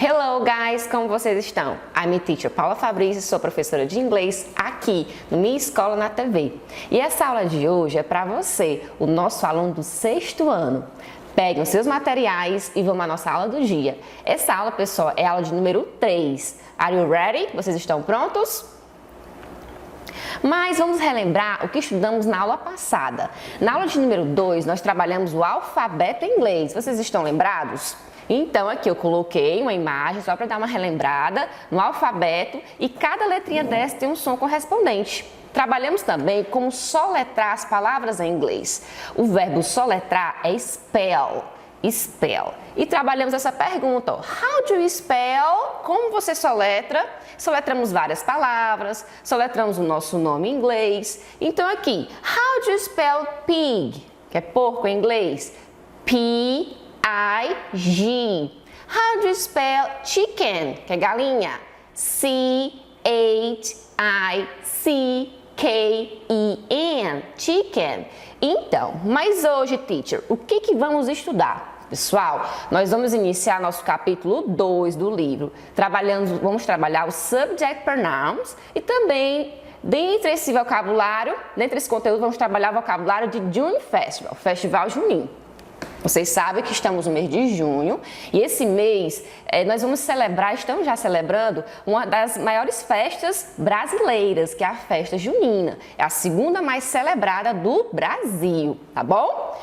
Hello guys, como vocês estão? I'm teacher Paula Fabrício, sou professora de inglês aqui no Minha Escola na TV. E essa aula de hoje é para você, o nosso aluno do 6º ano. Peguem os seus materiais e vamos à nossa aula do dia. Essa aula, pessoal, é a aula de número 3. Are you ready? Vocês estão prontos? Mas vamos relembrar o que estudamos na aula passada. Na aula de número 2, nós trabalhamos o alfabeto em inglês. Vocês estão lembrados? Então, aqui eu coloquei uma imagem só para dar uma relembrada no alfabeto e cada letrinha dessa tem um som correspondente. Trabalhamos também como soletrar as palavras em inglês. O verbo soletrar é spell. Spell. E trabalhamos essa pergunta, how do you spell? Como você soletra? Soletramos várias palavras, soletramos o nosso nome em inglês. Então aqui, how do you spell pig? Que é porco em inglês. P-I-G. How do you spell chicken? Que é galinha. C-H-I-C-K-E-N. Chicken. Então, mas hoje, teacher, o que vamos estudar? Pessoal, nós vamos iniciar nosso capítulo 2 do livro. Vamos trabalhar os subject pronouns e também, dentre esse vocabulário, dentre esse conteúdo, vamos trabalhar o vocabulário de June Festival, Festival Junino. Vocês sabem que estamos no mês de junho e esse mês nós vamos celebrar, estamos já celebrando uma das maiores festas brasileiras, que é a festa junina. É a segunda mais celebrada do Brasil, tá bom?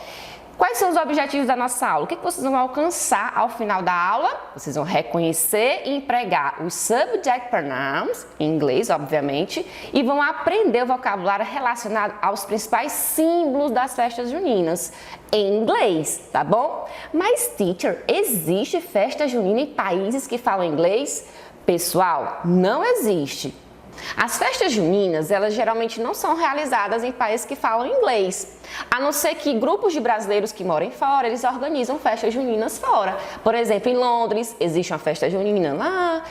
Quais são os objetivos da nossa aula? O que vocês vão alcançar ao final da aula? Vocês vão reconhecer e empregar os subject pronouns, em inglês, obviamente, e vão aprender o vocabulário relacionado aos principais símbolos das festas juninas, em inglês, tá bom? Mas, teacher, existe festa junina em países que falam inglês? Pessoal, não existe. As festas juninas, elas geralmente não são realizadas em países que falam inglês, a não ser que grupos de brasileiros que moram fora, eles organizam festas juninas fora. Por exemplo, em Londres, existe uma festa junina lá,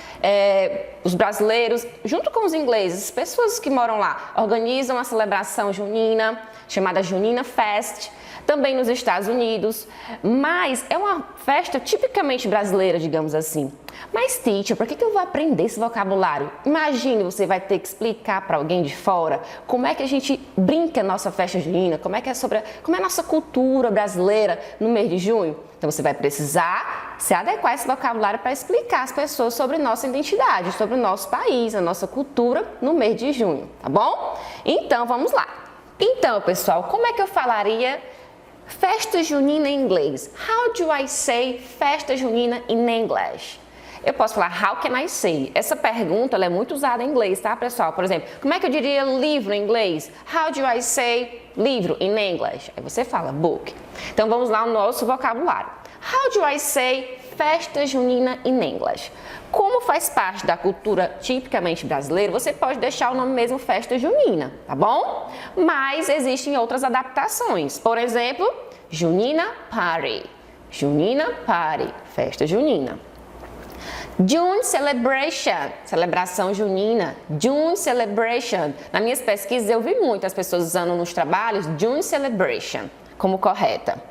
os brasileiros, junto com os ingleses, pessoas que moram lá, organizam a celebração junina, chamada Junina Fest, também nos Estados Unidos, mas é uma festa tipicamente brasileira, digamos assim. Mas, teacher, por que eu vou aprender esse vocabulário? Imagine, você vai ter que explicar para alguém de fora como é que a gente brinca a nossa festa junina, como é a nossa cultura brasileira no mês de junho. Então, você vai precisar se adequar a esse vocabulário para explicar às pessoas sobre nossa identidade, sobre o nosso país, a nossa cultura no mês de junho, tá bom? Então, vamos lá. Então, pessoal, como é que eu falaria festa junina em inglês? How do I say festa junina in English? Eu posso falar how can I say? Essa pergunta ela é muito usada em inglês, tá, pessoal? Por exemplo, como é que eu diria livro em inglês? How do I say livro in English? Aí você fala book. Então vamos lá ao nosso vocabulário. How do I say festa junina in English? Como faz parte da cultura tipicamente brasileira, você pode deixar o nome mesmo festa junina, tá bom? Mas existem outras adaptações. Por exemplo, Junina Party. Junina Party, festa junina. June Celebration, celebração junina. June Celebration. Nas minhas pesquisas eu vi muitas pessoas usando nos trabalhos June Celebration como correta.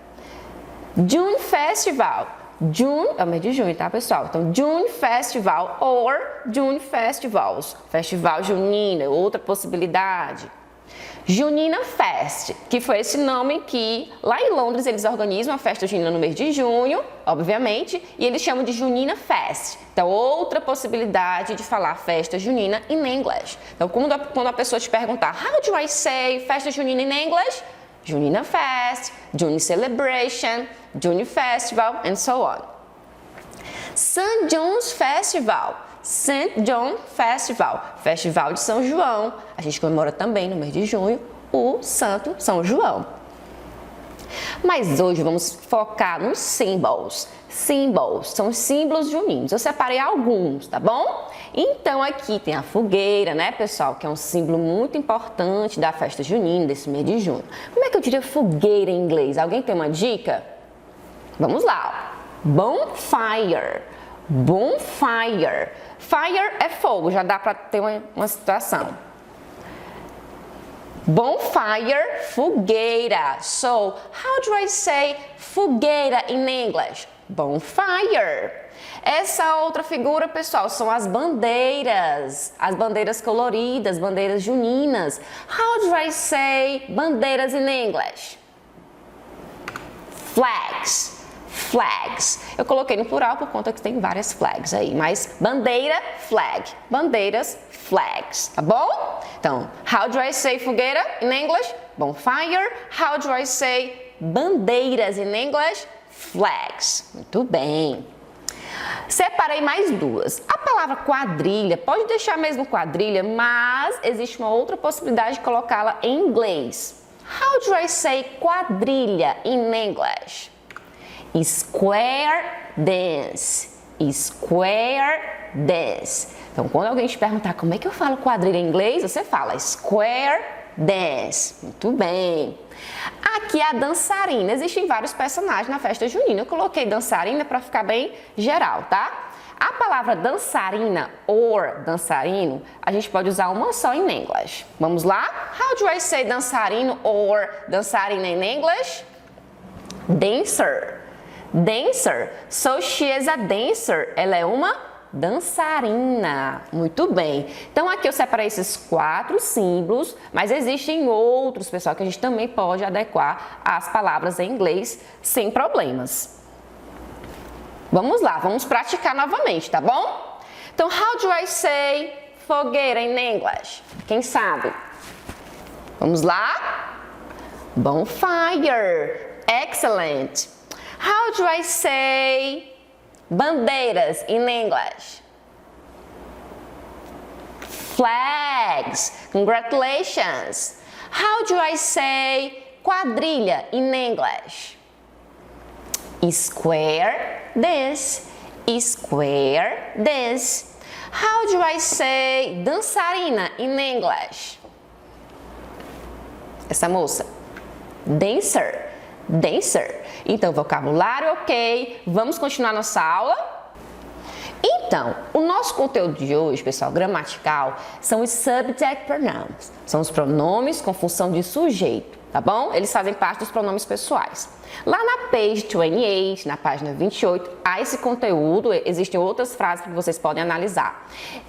June Festival. June, é o mês de junho, tá, pessoal? Então, June Festival or June Festivals. Festival junino, outra possibilidade. Junina Fest, que foi esse nome que lá em Londres eles organizam a festa junina no mês de junho, obviamente, e eles chamam de Junina Fest. Então, outra possibilidade de falar festa junina in English. Então, quando a pessoa te perguntar, how do I say festa junina in English? Junina Fest, June Celebration, June Festival, and so on. St. John's Festival. St. John Festival, Festival de São João. A gente comemora também no mês de junho o Santo São João. Mas hoje vamos focar nos symbols. Symbols são os símbolos juninos. Eu separei alguns, tá bom? Então aqui tem a fogueira, né, pessoal? Que é um símbolo muito importante da festa junina desse mês de junho. Como é que eu diria fogueira em inglês? Alguém tem uma dica? Vamos lá. Bonfire. Bonfire. Fire é fogo, já dá para ter uma situação. Bonfire, fogueira. So, how do I say fogueira in English? Bonfire. Essa outra figura, pessoal, são as bandeiras coloridas, bandeiras juninas. How do I say bandeiras in English? Flags. Flags. Eu coloquei no plural por conta que tem várias flags aí, mas bandeira, flag. Bandeiras, flags, tá bom? Então, how do I say fogueira in English? Bonfire. How do I say bandeiras in English? Flags. Muito bem. Separei mais duas. A palavra quadrilha, pode deixar mesmo quadrilha, mas existe uma outra possibilidade de colocá-la em inglês. How do I say quadrilha in English? Square dance. Square dance. Então, quando alguém te perguntar como é que eu falo quadrilha em inglês, você fala square dance. Muito bem. Aqui é a dançarina. Existem vários personagens na festa junina. Eu coloquei dançarina para ficar bem geral, tá? A palavra dançarina or dançarino, a gente pode usar uma só em inglês. Vamos lá? How do I say dançarino or dançarina in English? Dancer. Dancer. So she is a dancer. Ela é uma dançarina. Muito bem. Então aqui eu separei esses 4 símbolos, mas existem outros, pessoal, que a gente também pode adequar às palavras em inglês sem problemas. Vamos lá, vamos praticar novamente, tá bom? Então, how do I say fogueira in English? Quem sabe? Vamos lá? Bonfire. Excellent. How do I say bandeiras in English? Flags. Congratulations. How do I say quadrilha in English? Square dance. Square dance. How do I say dançarina in English? Essa moça. Dancer. Dancer. Então, vocabulário ok. Vamos continuar nossa aula? Então, o nosso conteúdo de hoje, pessoal, gramatical, são os subject pronouns. São os pronomes com função de sujeito, tá bom? Eles fazem parte dos pronomes pessoais. Lá na page 28, na página 28, há esse conteúdo, existem outras frases que vocês podem analisar.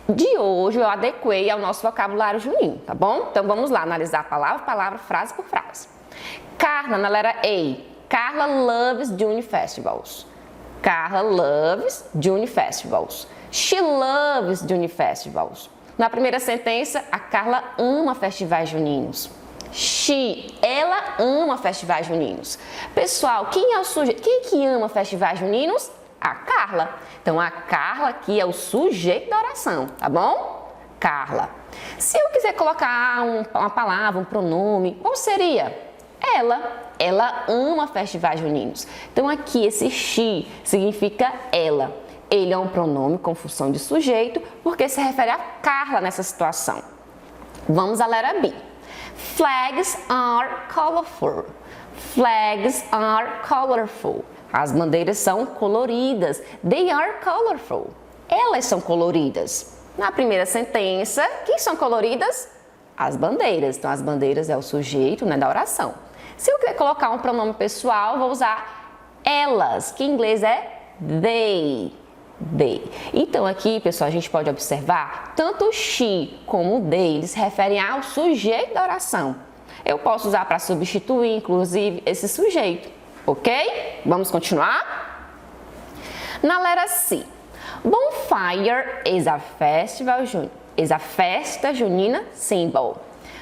De hoje eu adequei ao nosso vocabulário junino, tá bom? Então, vamos lá analisar palavra por palavra, frase por frase. Carla, na letra A. Carla loves June festivals. Carla loves June festivals. She loves June festivals. Na primeira sentença, a Carla ama festivais juninos. Ela ama festivais juninos. Pessoal, quem é o sujeito? Quem que ama festivais juninos? A Carla. Então, a Carla aqui é o sujeito da oração, tá bom? Carla. Se eu quiser colocar uma palavra, um pronome, qual seria? Ela ama festivais juninos. Então aqui esse she significa ela. Ele é um pronome com função de sujeito porque se refere a Carla nessa situação. Vamos à letra B. Flags are colorful. Flags are colorful. As bandeiras são coloridas. They are colorful. Elas são coloridas. Na primeira sentença, quem são coloridas? As bandeiras. Então as bandeiras é o sujeito, né, da oração. Se eu quiser colocar um pronome pessoal, vou usar elas, que em inglês é they. Então aqui, pessoal, a gente pode observar, tanto o she como o they, eles se referem ao sujeito da oração. Eu posso usar para substituir, inclusive, esse sujeito, ok? Vamos continuar? Na letra C. Bonfire is a festa junina symbol.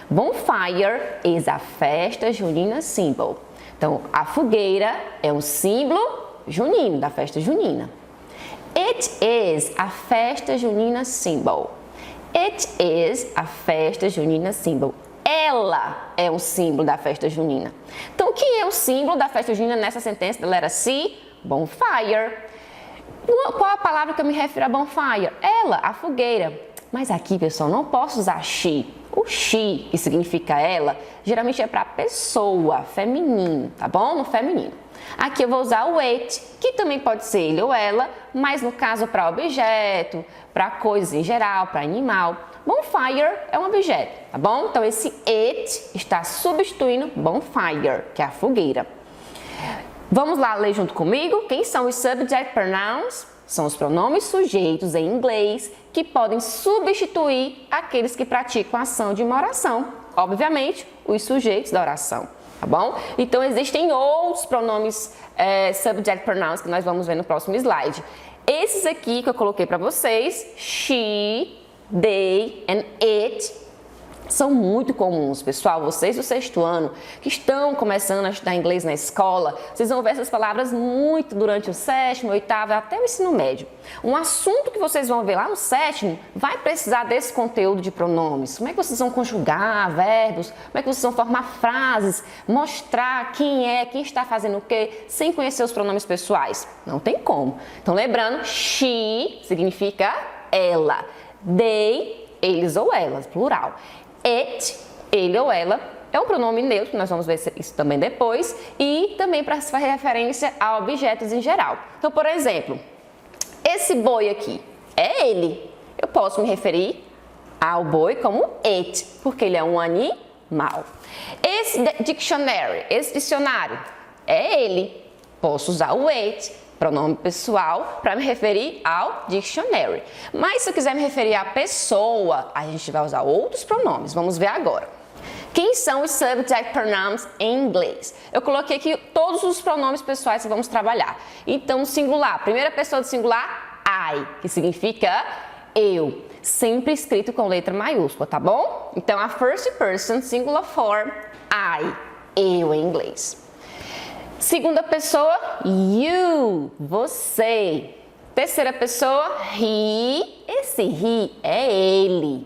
Bonfire is a festa junina symbol. Então, a fogueira é um símbolo junino, da festa junina. It is a festa junina symbol. It is a festa junina symbol. Ela é um símbolo da festa junina. Então, quem é o símbolo da festa junina nessa sentença da letra C? Bonfire. Qual a palavra que eu me refiro a bonfire? Ela, a fogueira. Mas aqui, pessoal, não posso usar she. O she, que significa ela, geralmente é para pessoa, feminino, tá bom? No feminino. Aqui eu vou usar o it, que também pode ser ele ou ela, mas no caso para objeto, para coisas em geral, para animal. Bonfire é um objeto, tá bom? Então esse it está substituindo bonfire, que é a fogueira. Vamos lá ler junto comigo? Quem são os subject pronouns? São os pronomes sujeitos em inglês que podem substituir aqueles que praticam a ação de uma oração. Obviamente, os sujeitos da oração, tá bom? Então, existem outros pronomes subject pronouns que nós vamos ver no próximo slide. Esses aqui que eu coloquei para vocês, she, they and it, são muito comuns, pessoal. Vocês do sexto ano que estão começando a estudar inglês na escola, vocês vão ver essas palavras muito durante o sétimo, oitavo, até o ensino médio. Um assunto que vocês vão ver lá no sétimo vai precisar desse conteúdo de pronomes. Como é que vocês vão conjugar verbos? Como é que vocês vão formar frases? Mostrar quem está fazendo o quê, sem conhecer os pronomes pessoais? Não tem como. Então, lembrando, she significa ela. They, eles ou elas, plural. It, ele ou ela, é um pronome neutro, nós vamos ver isso também depois, e também para fazer referência a objetos em geral. Então, por exemplo, esse boi aqui é ele. Eu posso me referir ao boi como it, porque ele é um animal. Esse dictionary, esse dicionário, é ele. Posso usar o it, pronome pessoal, para me referir ao dictionary. Mas se eu quiser me referir à pessoa, a gente vai usar outros pronomes. Vamos ver agora. Quem são os subject pronouns em inglês? Eu coloquei aqui todos os pronomes pessoais que vamos trabalhar. Então, singular, primeira pessoa do singular, I, que significa eu. Sempre escrito com letra maiúscula, tá bom? Então, a first person, singular form, I, eu em inglês. Segunda pessoa, you, você. Terceira pessoa, he, esse he é ele,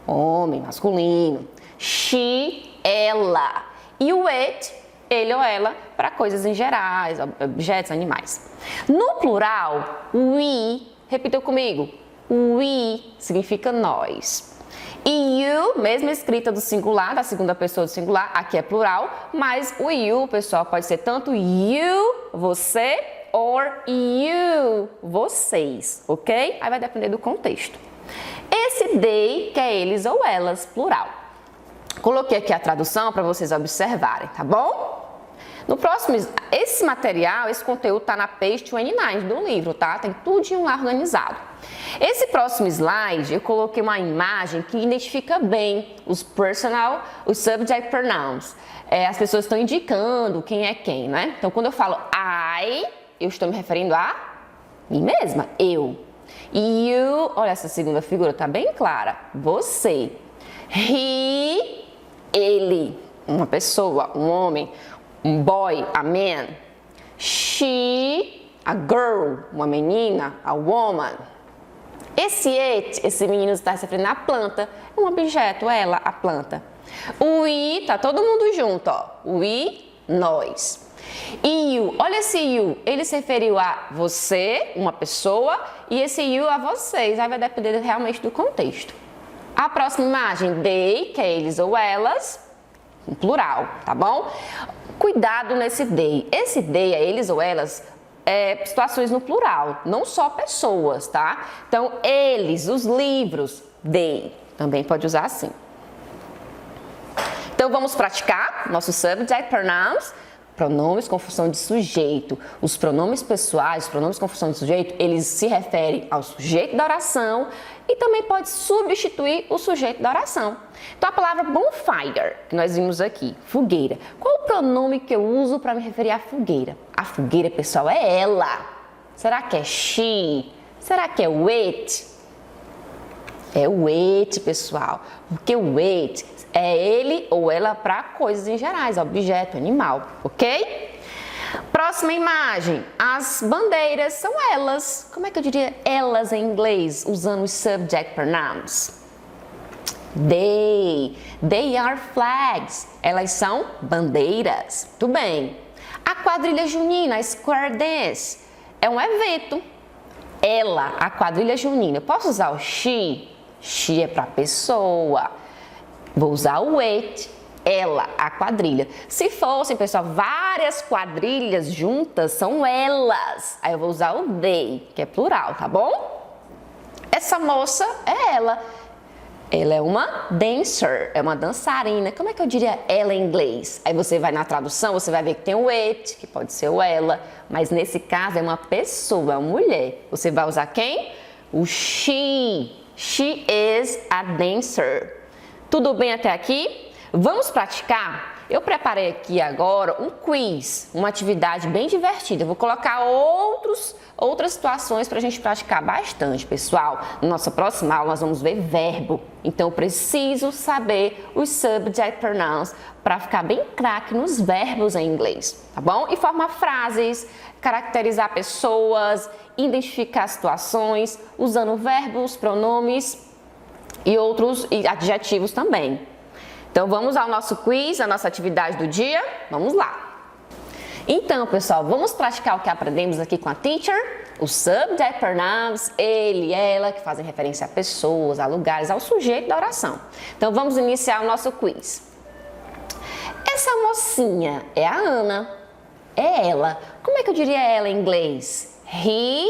homem, masculino. She, ela. E o it, ele ou ela, para coisas em gerais, objetos, animais. No plural, we, repita comigo, we significa nós. E you, mesma escrita do singular, da segunda pessoa do singular, aqui é plural, mas o you, pessoal, pode ser tanto you, você, or you, vocês, ok? Aí vai depender do contexto. Esse they, que é eles ou elas, plural. Coloquei aqui a tradução para vocês observarem, tá bom? No próximo, esse material, esse conteúdo está na page 29 do livro, tá? Tem tudinho lá organizado. Esse próximo slide, eu coloquei uma imagem que identifica bem os subject pronouns. As pessoas estão indicando quem é quem, né? Então, quando eu falo I, eu estou me referindo a mim mesma, eu. You, olha essa segunda figura, tá bem clara, você. He, ele, uma pessoa, um homem. Um boy, a man. She, a girl, uma menina, a woman. Esse it, esse menino está se referindo à planta, é um objeto, ela, a planta. O we, tá todo mundo junto, ó. We, nós. E you, olha esse you, ele se referiu a você, uma pessoa, e esse you a vocês, aí vai depender realmente do contexto. A próxima imagem, they, que é eles ou elas, em plural, tá bom? Cuidado nesse they. Esse they é eles ou elas, situações no plural, não só pessoas, tá? Então, eles, os livros, they, também pode usar assim. Então, vamos praticar nossos subject pronouns, pronomes com função de sujeito. Os pronomes pessoais, os pronomes com função de sujeito, eles se referem ao sujeito da oração e também pode substituir o sujeito da oração. Então, a palavra bonfire, que nós vimos aqui, fogueira. Qual o pronome que eu uso para me referir à fogueira? A fogueira, pessoal, é ela. Será que é she? Será que é o it? É o it, pessoal. Porque o it é ele ou ela para coisas em gerais, objeto, animal, ok? Próxima imagem, as bandeiras são elas. Como é que eu diria elas em inglês, usando os subject pronouns? They are flags. Elas são bandeiras. Muito bem. A quadrilha junina, a square dance, é um evento. Ela, a quadrilha junina. Eu posso usar o she? She é para pessoa. Vou usar o it. Ela, a quadrilha. Se fossem, pessoal, várias quadrilhas juntas, são elas. Aí eu vou usar o they, que é plural, tá bom? Essa moça é ela. Ela é uma dancer, é uma dançarina. Como é que eu diria ela em inglês? Aí você vai na tradução, você vai ver que tem o it, que pode ser o ela, mas nesse caso é uma pessoa, é uma mulher. Você vai usar quem? O she. She is a dancer. Tudo bem até aqui? Vamos praticar? Eu preparei aqui agora um quiz, uma atividade bem divertida. Eu vou colocar outras situações para a gente praticar bastante, pessoal. Na nossa próxima aula nós vamos ver verbo. Então eu preciso saber os subject pronouns para ficar bem craque nos verbos em inglês, tá bom? E formar frases, caracterizar pessoas, identificar situações, usando verbos, pronomes e outros adjetivos também. Então, vamos ao nosso quiz, a nossa atividade do dia? Vamos lá! Então, pessoal, vamos praticar o que aprendemos aqui com a teacher? Os subject pronouns, ele, ela, que fazem referência a pessoas, a lugares, ao sujeito da oração. Então, vamos iniciar o nosso quiz. Essa mocinha é a Ana. É ela. Como é que eu diria ela em inglês? He,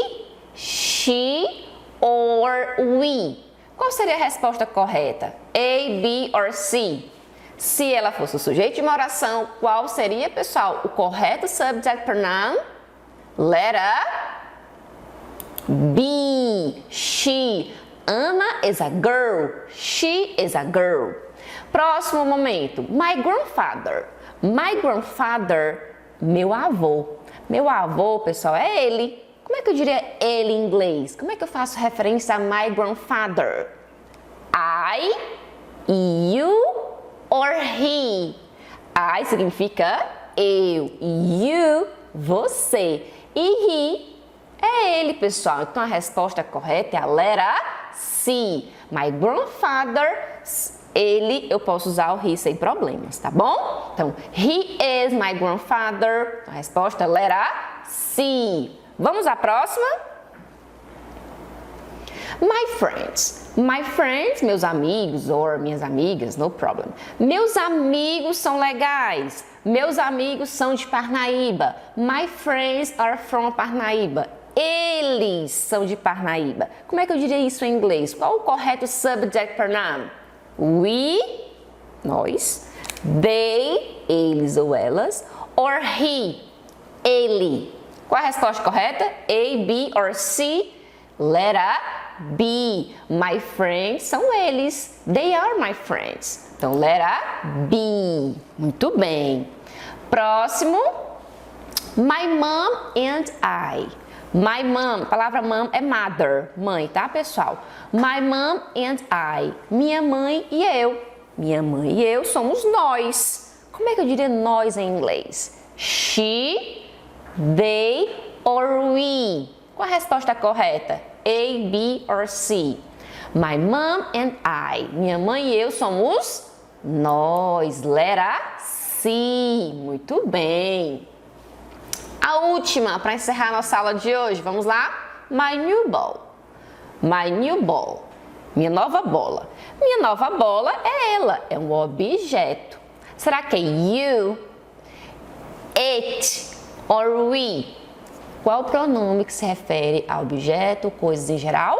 she or we? Qual seria a resposta correta? A, B or C? Se ela fosse o sujeito de uma oração, qual seria, pessoal, o correto subject pronoun? Letra B. She. Anna is a girl. She is a girl. Próximo momento. My grandfather. My grandfather, meu avô. Meu avô, pessoal, é ele. Como é que eu diria ele em inglês? Como é que eu faço referência a my grandfather? I, you or he? I significa eu, you, você. E he é ele, pessoal. Então a resposta correta é a letra C. My grandfather, ele, eu posso usar o he sem problemas, tá bom? Então, he is my grandfather. A resposta é letra C. Vamos à próxima? My friends. My friends, meus amigos or minhas amigas, no problem. Meus amigos são legais. Meus amigos são de Parnaíba. My friends are from Parnaíba. Eles são de Parnaíba. Como é que eu diria isso em inglês? Qual o correto subject pronoun? We, nós. They, eles ou elas. Or he, ele. Qual a resposta correta? A, B or C? Letra B. My friends são eles. They are my friends. Então, letra B. Muito bem. Próximo. My mom and I. My mom, a palavra mom é mother, mãe, tá, pessoal? My mom and I. Minha mãe e eu. Minha mãe e eu somos nós. Como é que eu diria nós em inglês? She, they or we? Qual a resposta correta? A, B or C? My mom and I. Minha mãe e eu somos nós. Letra C. Muito bem. A última, para encerrar nossa aula de hoje, vamos lá? My new ball. My new ball. Minha nova bola. Minha nova bola é ela, é um objeto. Será que é you, it or we? Qual o pronome que se refere a objeto, coisas em geral?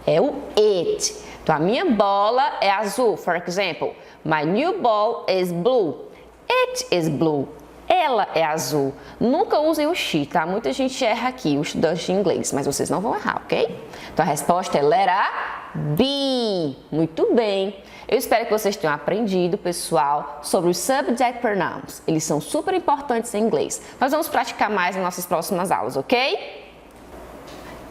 É o it. Então, a minha bola é azul. For example, my new ball is blue. It is blue. Ela é azul. Nunca usem o she, tá? Muita gente erra aqui, os estudantes de inglês, mas vocês não vão errar, ok? Então, a resposta é letra B. Muito bem. Eu espero que vocês tenham aprendido, pessoal, sobre os subject pronouns. Eles são super importantes em inglês. Nós vamos praticar mais nas nossas próximas aulas, ok?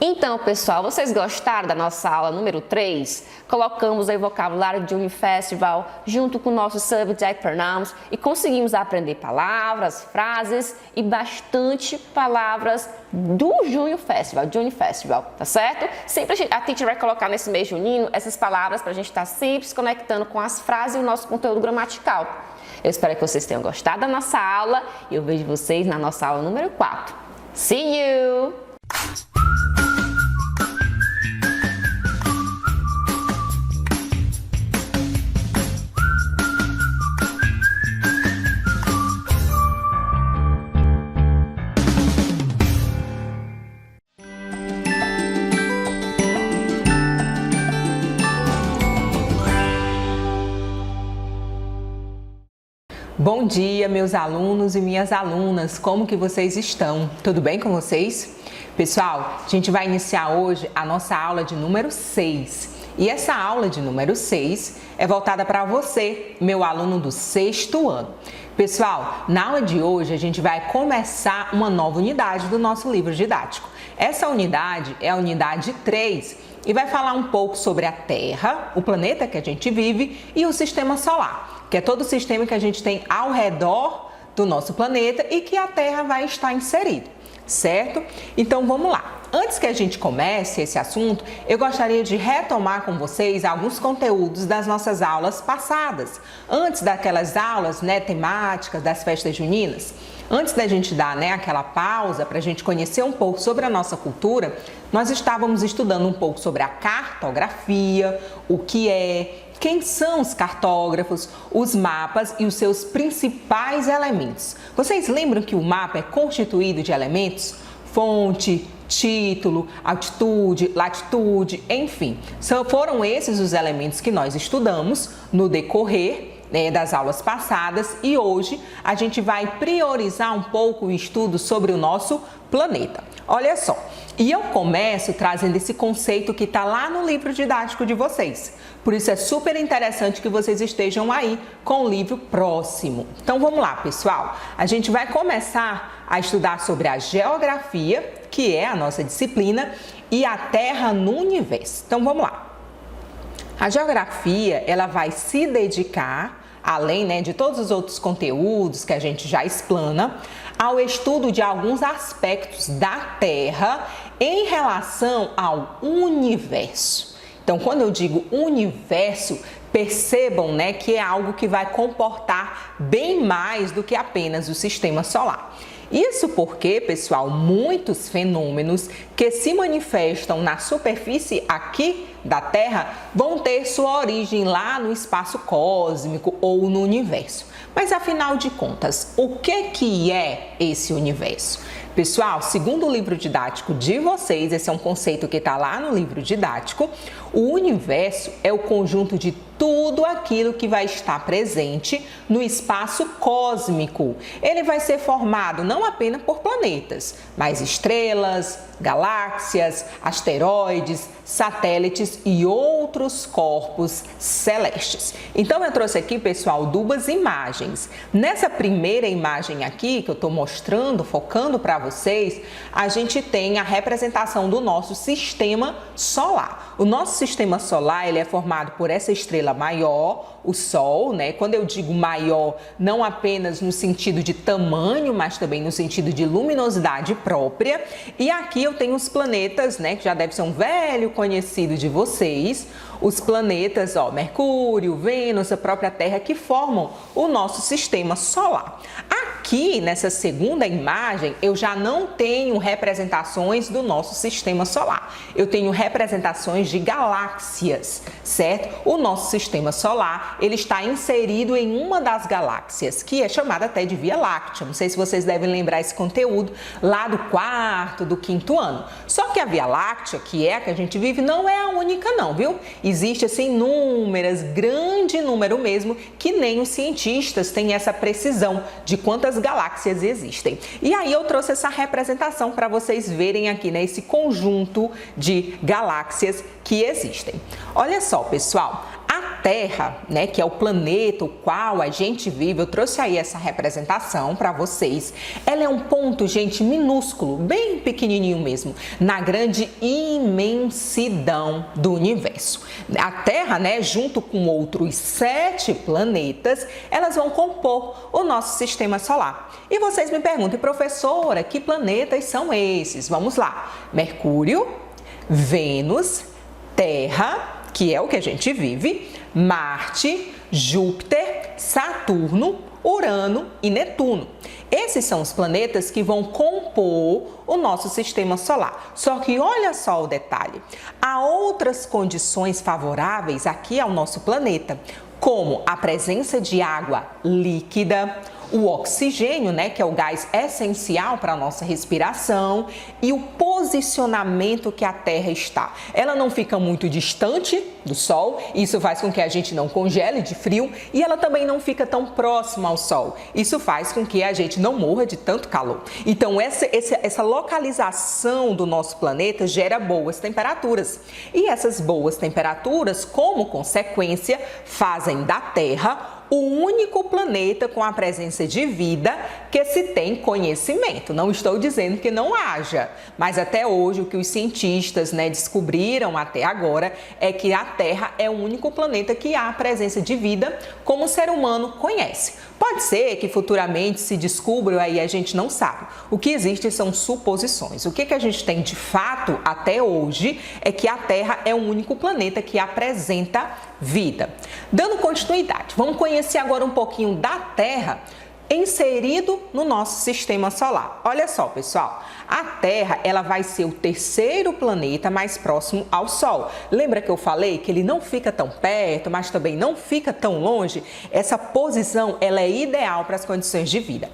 Então, pessoal, vocês gostaram da nossa aula número 3? Colocamos aí o vocabulário de Unifestival junto com nossos subject pronouns e conseguimos aprender palavras, frases e bastante palavras do Junior Festival, de Unifestival, tá certo? Sempre a teacher vai colocar nesse mês junino essas palavras para a gente estar sempre se conectando com as frases e o nosso conteúdo gramatical. Eu espero que vocês tenham gostado da nossa aula e eu vejo vocês na nossa aula número 4. See you! Bom dia, meus alunos e minhas alunas, como que vocês estão? Tudo bem com vocês? Pessoal, a gente vai iniciar hoje a nossa aula de número 6. E essa aula de número 6 é voltada para você, meu aluno do 6º ano. Pessoal, na aula de hoje a gente vai começar uma nova unidade do nosso livro didático. Essa unidade é a unidade 3 e vai falar um pouco sobre a Terra, o planeta que a gente vive e o Sistema Solar, que é todo o sistema que a gente tem ao redor do nosso planeta e que a Terra vai estar inserida, certo? Então vamos lá. Antes que a gente comece esse assunto, eu gostaria de retomar com vocês alguns conteúdos das nossas aulas passadas, antes daquelas aulas, temáticas das festas juninas. Antes da gente dar, aquela pausa para a gente conhecer um pouco sobre a nossa cultura, nós estávamos estudando um pouco sobre a cartografia, o que é, quem são os cartógrafos, os mapas e os seus principais elementos. Vocês lembram que o mapa é constituído de elementos? Fonte, título, altitude, latitude, enfim. Foram esses os elementos que nós estudamos no decorrer das aulas passadas e hoje a gente vai priorizar um pouco o estudo sobre o nosso planeta. Olha só, e eu começo trazendo esse conceito que está lá no livro didático de vocês. Por isso é super interessante que vocês estejam aí com o livro próximo. Então vamos lá, pessoal. A gente vai começar a estudar sobre a geografia, que é a nossa disciplina, e a Terra no universo. Então vamos lá. A geografia, ela vai se dedicar, além de todos os outros conteúdos que a gente já explana, ao estudo de alguns aspectos da Terra em relação ao universo. Então, quando eu digo universo, percebam que é algo que vai comportar bem mais do que apenas o sistema solar. Isso porque, pessoal, muitos fenômenos que se manifestam na superfície aqui da Terra vão ter sua origem lá no espaço cósmico ou no universo. Mas afinal de contas, o que é esse universo? Pessoal, segundo o livro didático de vocês, esse é um conceito que está lá no livro didático, o universo é o conjunto de tudo aquilo que vai estar presente no espaço cósmico. Ele vai ser formado não apenas por planetas, mas estrelas, galáxias, asteroides, satélites e outros corpos celestes. Então eu trouxe aqui, pessoal, duas imagens. Nessa primeira imagem aqui que eu estou mostrando, focando para vocês, a gente tem a representação do nosso sistema solar. O nosso sistema solar, ele é formado por essa estrela maior, o Sol, Quando eu digo maior, não apenas no sentido de tamanho, mas também no sentido de luminosidade própria. E aqui eu tenho os planetas, que já deve ser um velho conhecido de vocês, os planetas, Mercúrio, Vênus, a própria Terra, que formam o nosso sistema solar. Aqui, nessa segunda imagem, eu já não tenho representações do nosso sistema solar. Eu tenho representações de galáxias, certo? O nosso sistema solar, ele está inserido em uma das galáxias, que é chamada até de Via Láctea. Não sei se vocês devem lembrar esse conteúdo lá do 4º, do 5º ano. Só que a Via Láctea, que é a que a gente vive, não é a única não, viu? Existe assim inúmeras, grande número mesmo, que nem os cientistas têm essa precisão de quantas galáxias existem. E aí eu trouxe essa representação para vocês verem aqui, esse conjunto de galáxias que existem. Olha só, pessoal, a Terra, que é o planeta o qual a gente vive, eu trouxe aí essa representação para vocês. Ela é um ponto, gente, minúsculo, bem pequenininho mesmo, na grande imensidão do universo. A Terra, junto com outros 7 planetas, elas vão compor o nosso sistema solar. E vocês me perguntam, professora, que planetas são esses? Vamos lá. Mercúrio, Vênus, Terra, que é o que a gente vive, Marte, Júpiter, Saturno, Urano e Netuno. Esses são os planetas que vão compor o nosso sistema solar. Só que olha só o detalhe, há outras condições favoráveis aqui ao nosso planeta, como a presença de água líquida, o oxigênio, né, que é o gás essencial para a nossa respiração, e o posicionamento que a Terra está. Ela não fica muito distante do Sol, isso faz com que a gente não congele de frio, e ela também não fica tão próxima ao Sol. Isso faz com que a gente não morra de tanto calor. Então, essa localização do nosso planeta gera boas temperaturas. E essas boas temperaturas, como consequência, fazem da Terra o único planeta com a presença de vida que se tem conhecimento. Não estou dizendo que não haja, mas até hoje o que os cientistas, né, descobriram até agora é que a Terra é o único planeta que há presença de vida como o ser humano conhece. Pode ser que futuramente se descubra, aí a gente não sabe. O que existe são suposições. O que a gente tem de fato até hoje é que a Terra é o único planeta que apresenta vida. Dando continuidade, vamos conhecer agora um pouquinho da Terra inserido no nosso sistema solar. Olha só, pessoal, a Terra ela vai ser o terceiro planeta mais próximo ao Sol. Lembra que eu falei que ele não fica tão perto, mas também não fica tão longe? Essa posição ela é ideal para as condições de vida.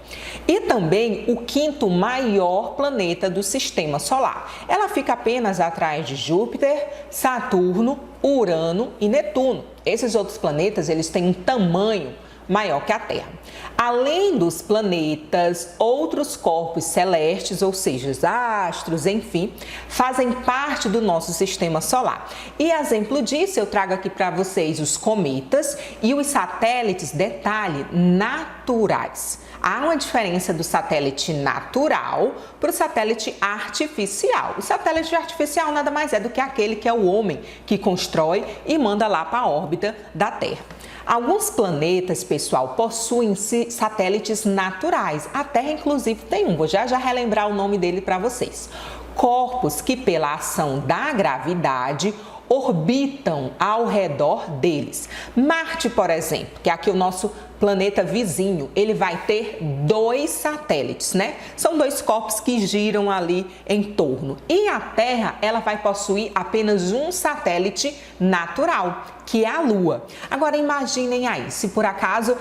E também o quinto maior planeta do sistema solar. Ela fica apenas atrás de Júpiter, Saturno, Urano e Netuno. Esses outros planetas eles têm um tamanho maior que a Terra. Além dos planetas, outros corpos celestes, ou seja, os astros, enfim, fazem parte do nosso sistema solar. E exemplo disso, eu trago aqui para vocês os cometas e os satélites, detalhe, naturais. Há uma diferença do satélite natural para o satélite artificial. O satélite artificial nada mais é do que aquele que é o homem que constrói e manda lá para a órbita da Terra. Alguns planetas, pessoal, possuem satélites naturais. A Terra, inclusive, tem um. Vou já relembrar o nome dele para vocês. Corpos que, pela ação da gravidade, orbitam ao redor deles. Marte, por exemplo, que é aqui o nosso planeta vizinho, ele vai ter 2 satélites, né? São 2 corpos que giram ali em torno. E a Terra, ela vai possuir apenas um satélite natural, que é a Lua. Agora imaginem aí, se por acaso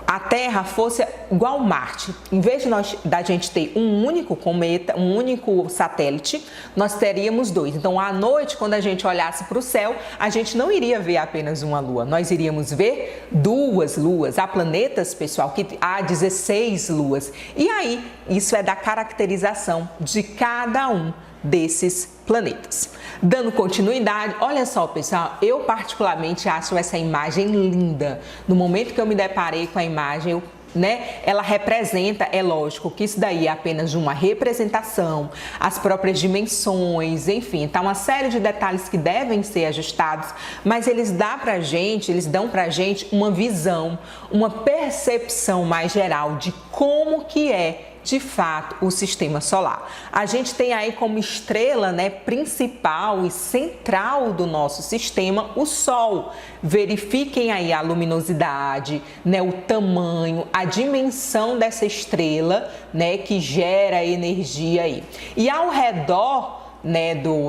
a Terra fosse igual Marte, em vez da gente ter um único cometa, um único satélite, nós teríamos 2. Então, à noite, quando a gente olhasse para o céu, a gente não iria ver apenas uma lua, nós iríamos ver 2 luas. Há planetas, pessoal, que há 16 luas. E aí, isso é da caracterização de cada um desses planetas. Dando continuidade, olha só, pessoal, eu particularmente acho essa imagem linda. No momento que eu me deparei com a imagem, ela representa, é lógico que isso daí é apenas uma representação, as próprias dimensões, enfim, tá uma série de detalhes que devem ser ajustados, mas eles dão pra gente uma visão, uma percepção mais geral de como que é de fato o sistema solar. A gente tem aí como estrela, principal e central do nosso sistema o Sol. Verifiquem aí a luminosidade, o tamanho, a dimensão dessa estrela, que gera energia aí. E ao redor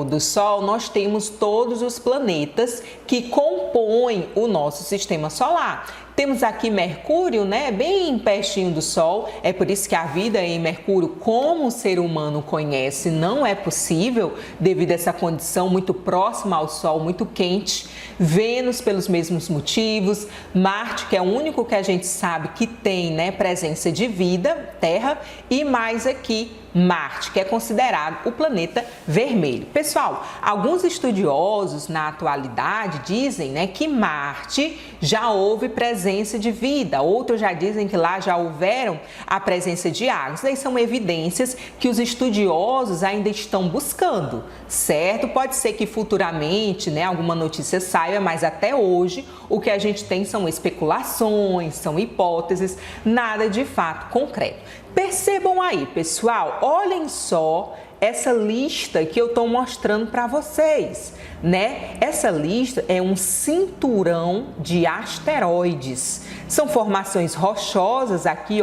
do Sol, nós temos todos os planetas que compõem o nosso sistema solar. Temos aqui Mercúrio, bem pertinho do Sol, é por isso que a vida em Mercúrio, como o ser humano conhece, não é possível devido a essa condição muito próxima ao Sol, muito quente. Vênus, pelos mesmos motivos. Marte, que é o único que a gente sabe que tem presença de vida, Terra, e mais aqui Marte, que é considerado o planeta vermelho. Pessoal, alguns estudiosos na atualidade dizem que Marte já houve presença de vida, outros já dizem que lá já houveram a presença de águas. Daí são evidências que os estudiosos ainda estão buscando, certo? Pode ser que futuramente alguma notícia saia, mas até hoje o que a gente tem são especulações, são hipóteses, nada de fato concreto. Percebam aí, pessoal, olhem só essa lista que eu estou mostrando para vocês, Essa lista é um cinturão de asteroides. São formações rochosas aqui,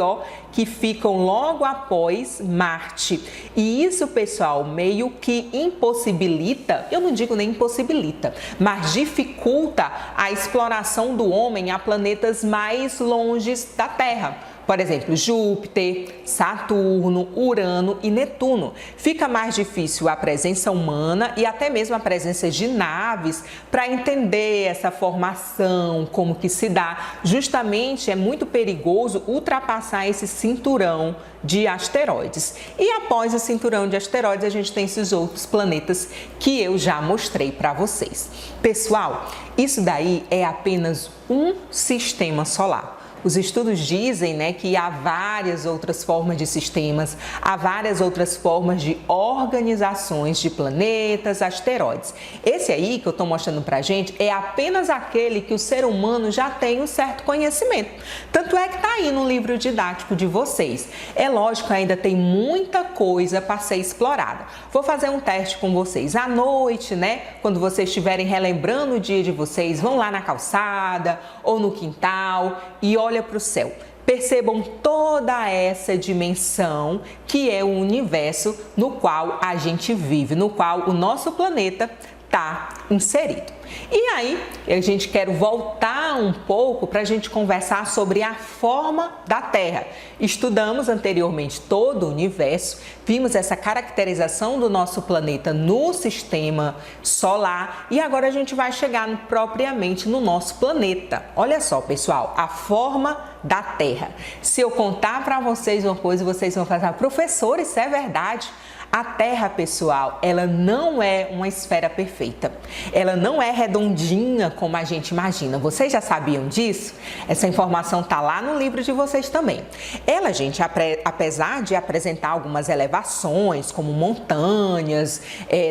que ficam logo após Marte. E isso, pessoal, meio que impossibilita, eu não digo nem impossibilita, mas dificulta a exploração do homem a planetas mais longes da Terra. Por exemplo, Júpiter, Saturno, Urano e Netuno. Fica mais difícil a presença humana e até mesmo a presença de naves para entender essa formação, como que se dá. Justamente é muito perigoso ultrapassar esse cinturão de asteroides. E após o cinturão de asteroides, a gente tem esses outros planetas que eu já mostrei para vocês. Pessoal, isso daí é apenas um sistema solar. Os estudos dizem, né, que há várias outras formas de sistemas, há várias outras formas de organizações de planetas, asteroides. Esse aí que eu estou mostrando pra gente é apenas aquele que o ser humano já tem um certo conhecimento. Tanto é que está aí no livro didático de vocês. É lógico, ainda tem muita coisa para ser explorada. Vou fazer um teste com vocês à noite, né? Quando vocês estiverem relembrando o dia de vocês, vão lá na calçada ou no quintal e olha para o céu. Percebam toda essa dimensão que é o universo no qual a gente vive, no qual o nosso planeta está inserido. E aí, a gente quer voltar um pouco para a gente conversar sobre a forma da Terra. Estudamos anteriormente todo o universo, vimos essa caracterização do nosso planeta no sistema solar e agora a gente vai chegar propriamente no nosso planeta. Olha só, pessoal, a forma da Terra. Se eu contar para vocês uma coisa, vocês vão falar, professor, isso é verdade? A Terra, pessoal, ela não é uma esfera perfeita. Ela não é redondinha como a gente imagina. Vocês já sabiam disso? Essa informação está lá no livro de vocês também. Ela, gente, apesar de apresentar algumas elevações, como montanhas,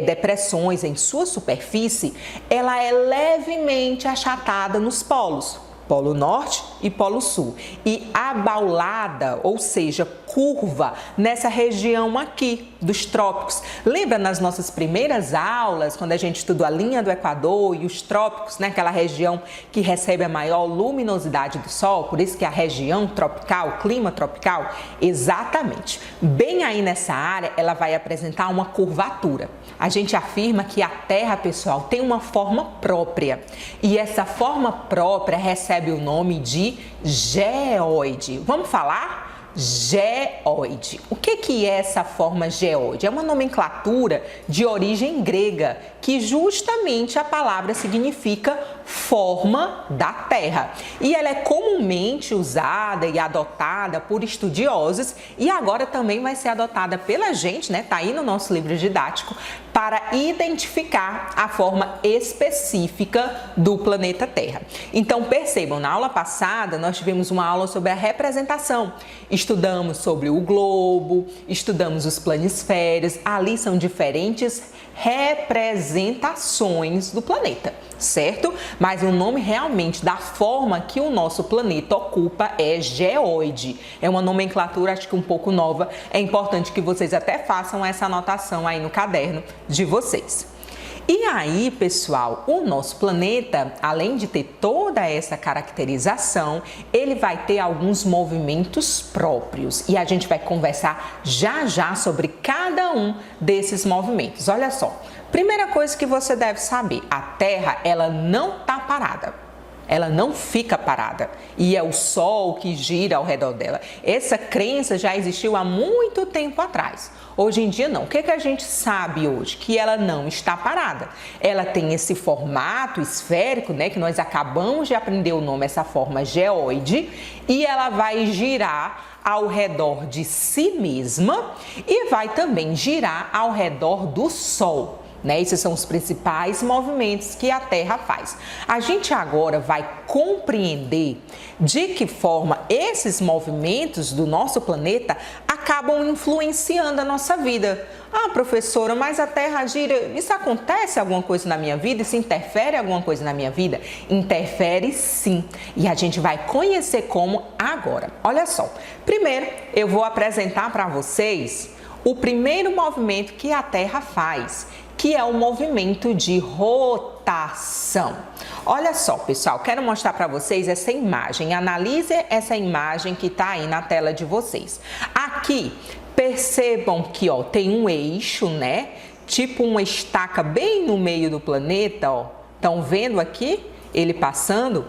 depressões em sua superfície, ela é levemente achatada nos polos. Polo Norte e Polo Sul, e abaulada, ou seja, curva nessa região aqui dos trópicos. Lembra nas nossas primeiras aulas, quando a gente estudou a linha do Equador e os trópicos, né? Aquela região que recebe a maior luminosidade do Sol, por isso que é a região tropical, clima tropical? Exatamente. Bem aí nessa área, ela vai apresentar uma curvatura. A gente afirma que a Terra, pessoal, tem uma forma própria, e essa forma própria recebe o nome de geóide. Vamos falar? Geóide. O que é essa forma geóide? É uma nomenclatura de origem grega, que justamente a palavra significa forma da Terra. E ela é comumente usada e adotada por estudiosos e agora também vai ser adotada pela gente, né? Tá aí no nosso livro didático, para identificar a forma específica do planeta Terra. Então percebam, na aula passada nós tivemos uma aula sobre a representação. Estudamos sobre o globo, estudamos os planisférios, ali são diferentes representações do planeta, certo? Mas o nome realmente da forma que o nosso planeta ocupa é geóide. É uma nomenclatura, acho que um pouco nova. É importante que vocês até façam essa anotação aí no caderno de vocês. E aí, pessoal, o nosso planeta, além de ter toda essa caracterização, ele vai ter alguns movimentos próprios. E a gente vai conversar já já sobre cada um desses movimentos. Olha só, primeira coisa que você deve saber, a Terra, ela não está parada. Ela não fica parada e é o Sol que gira ao redor dela. Essa crença já existiu há muito tempo atrás. Hoje em dia não. O que a gente sabe hoje? Que ela não está parada. Ela tem esse formato esférico, né, que nós acabamos de aprender o nome, essa forma geóide, e ela vai girar ao redor de si mesma e vai também girar ao redor do Sol. Né? Esses são os principais movimentos que a Terra faz. A gente agora vai compreender de que forma esses movimentos do nosso planeta acabam influenciando a nossa vida. Ah, professora, mas a Terra gira, isso acontece alguma coisa na minha vida? Isso interfere alguma coisa na minha vida? Interfere sim. E a gente vai conhecer como agora. Olha só, primeiro eu vou apresentar para vocês o primeiro movimento que a Terra faz, que é o movimento de rotação. Olha só, pessoal, quero mostrar para vocês essa imagem. Analise essa imagem que está aí na tela de vocês. Aqui, percebam que ó, tem um eixo, né? Tipo uma estaca bem no meio do planeta, ó. Estão vendo aqui? ele passando,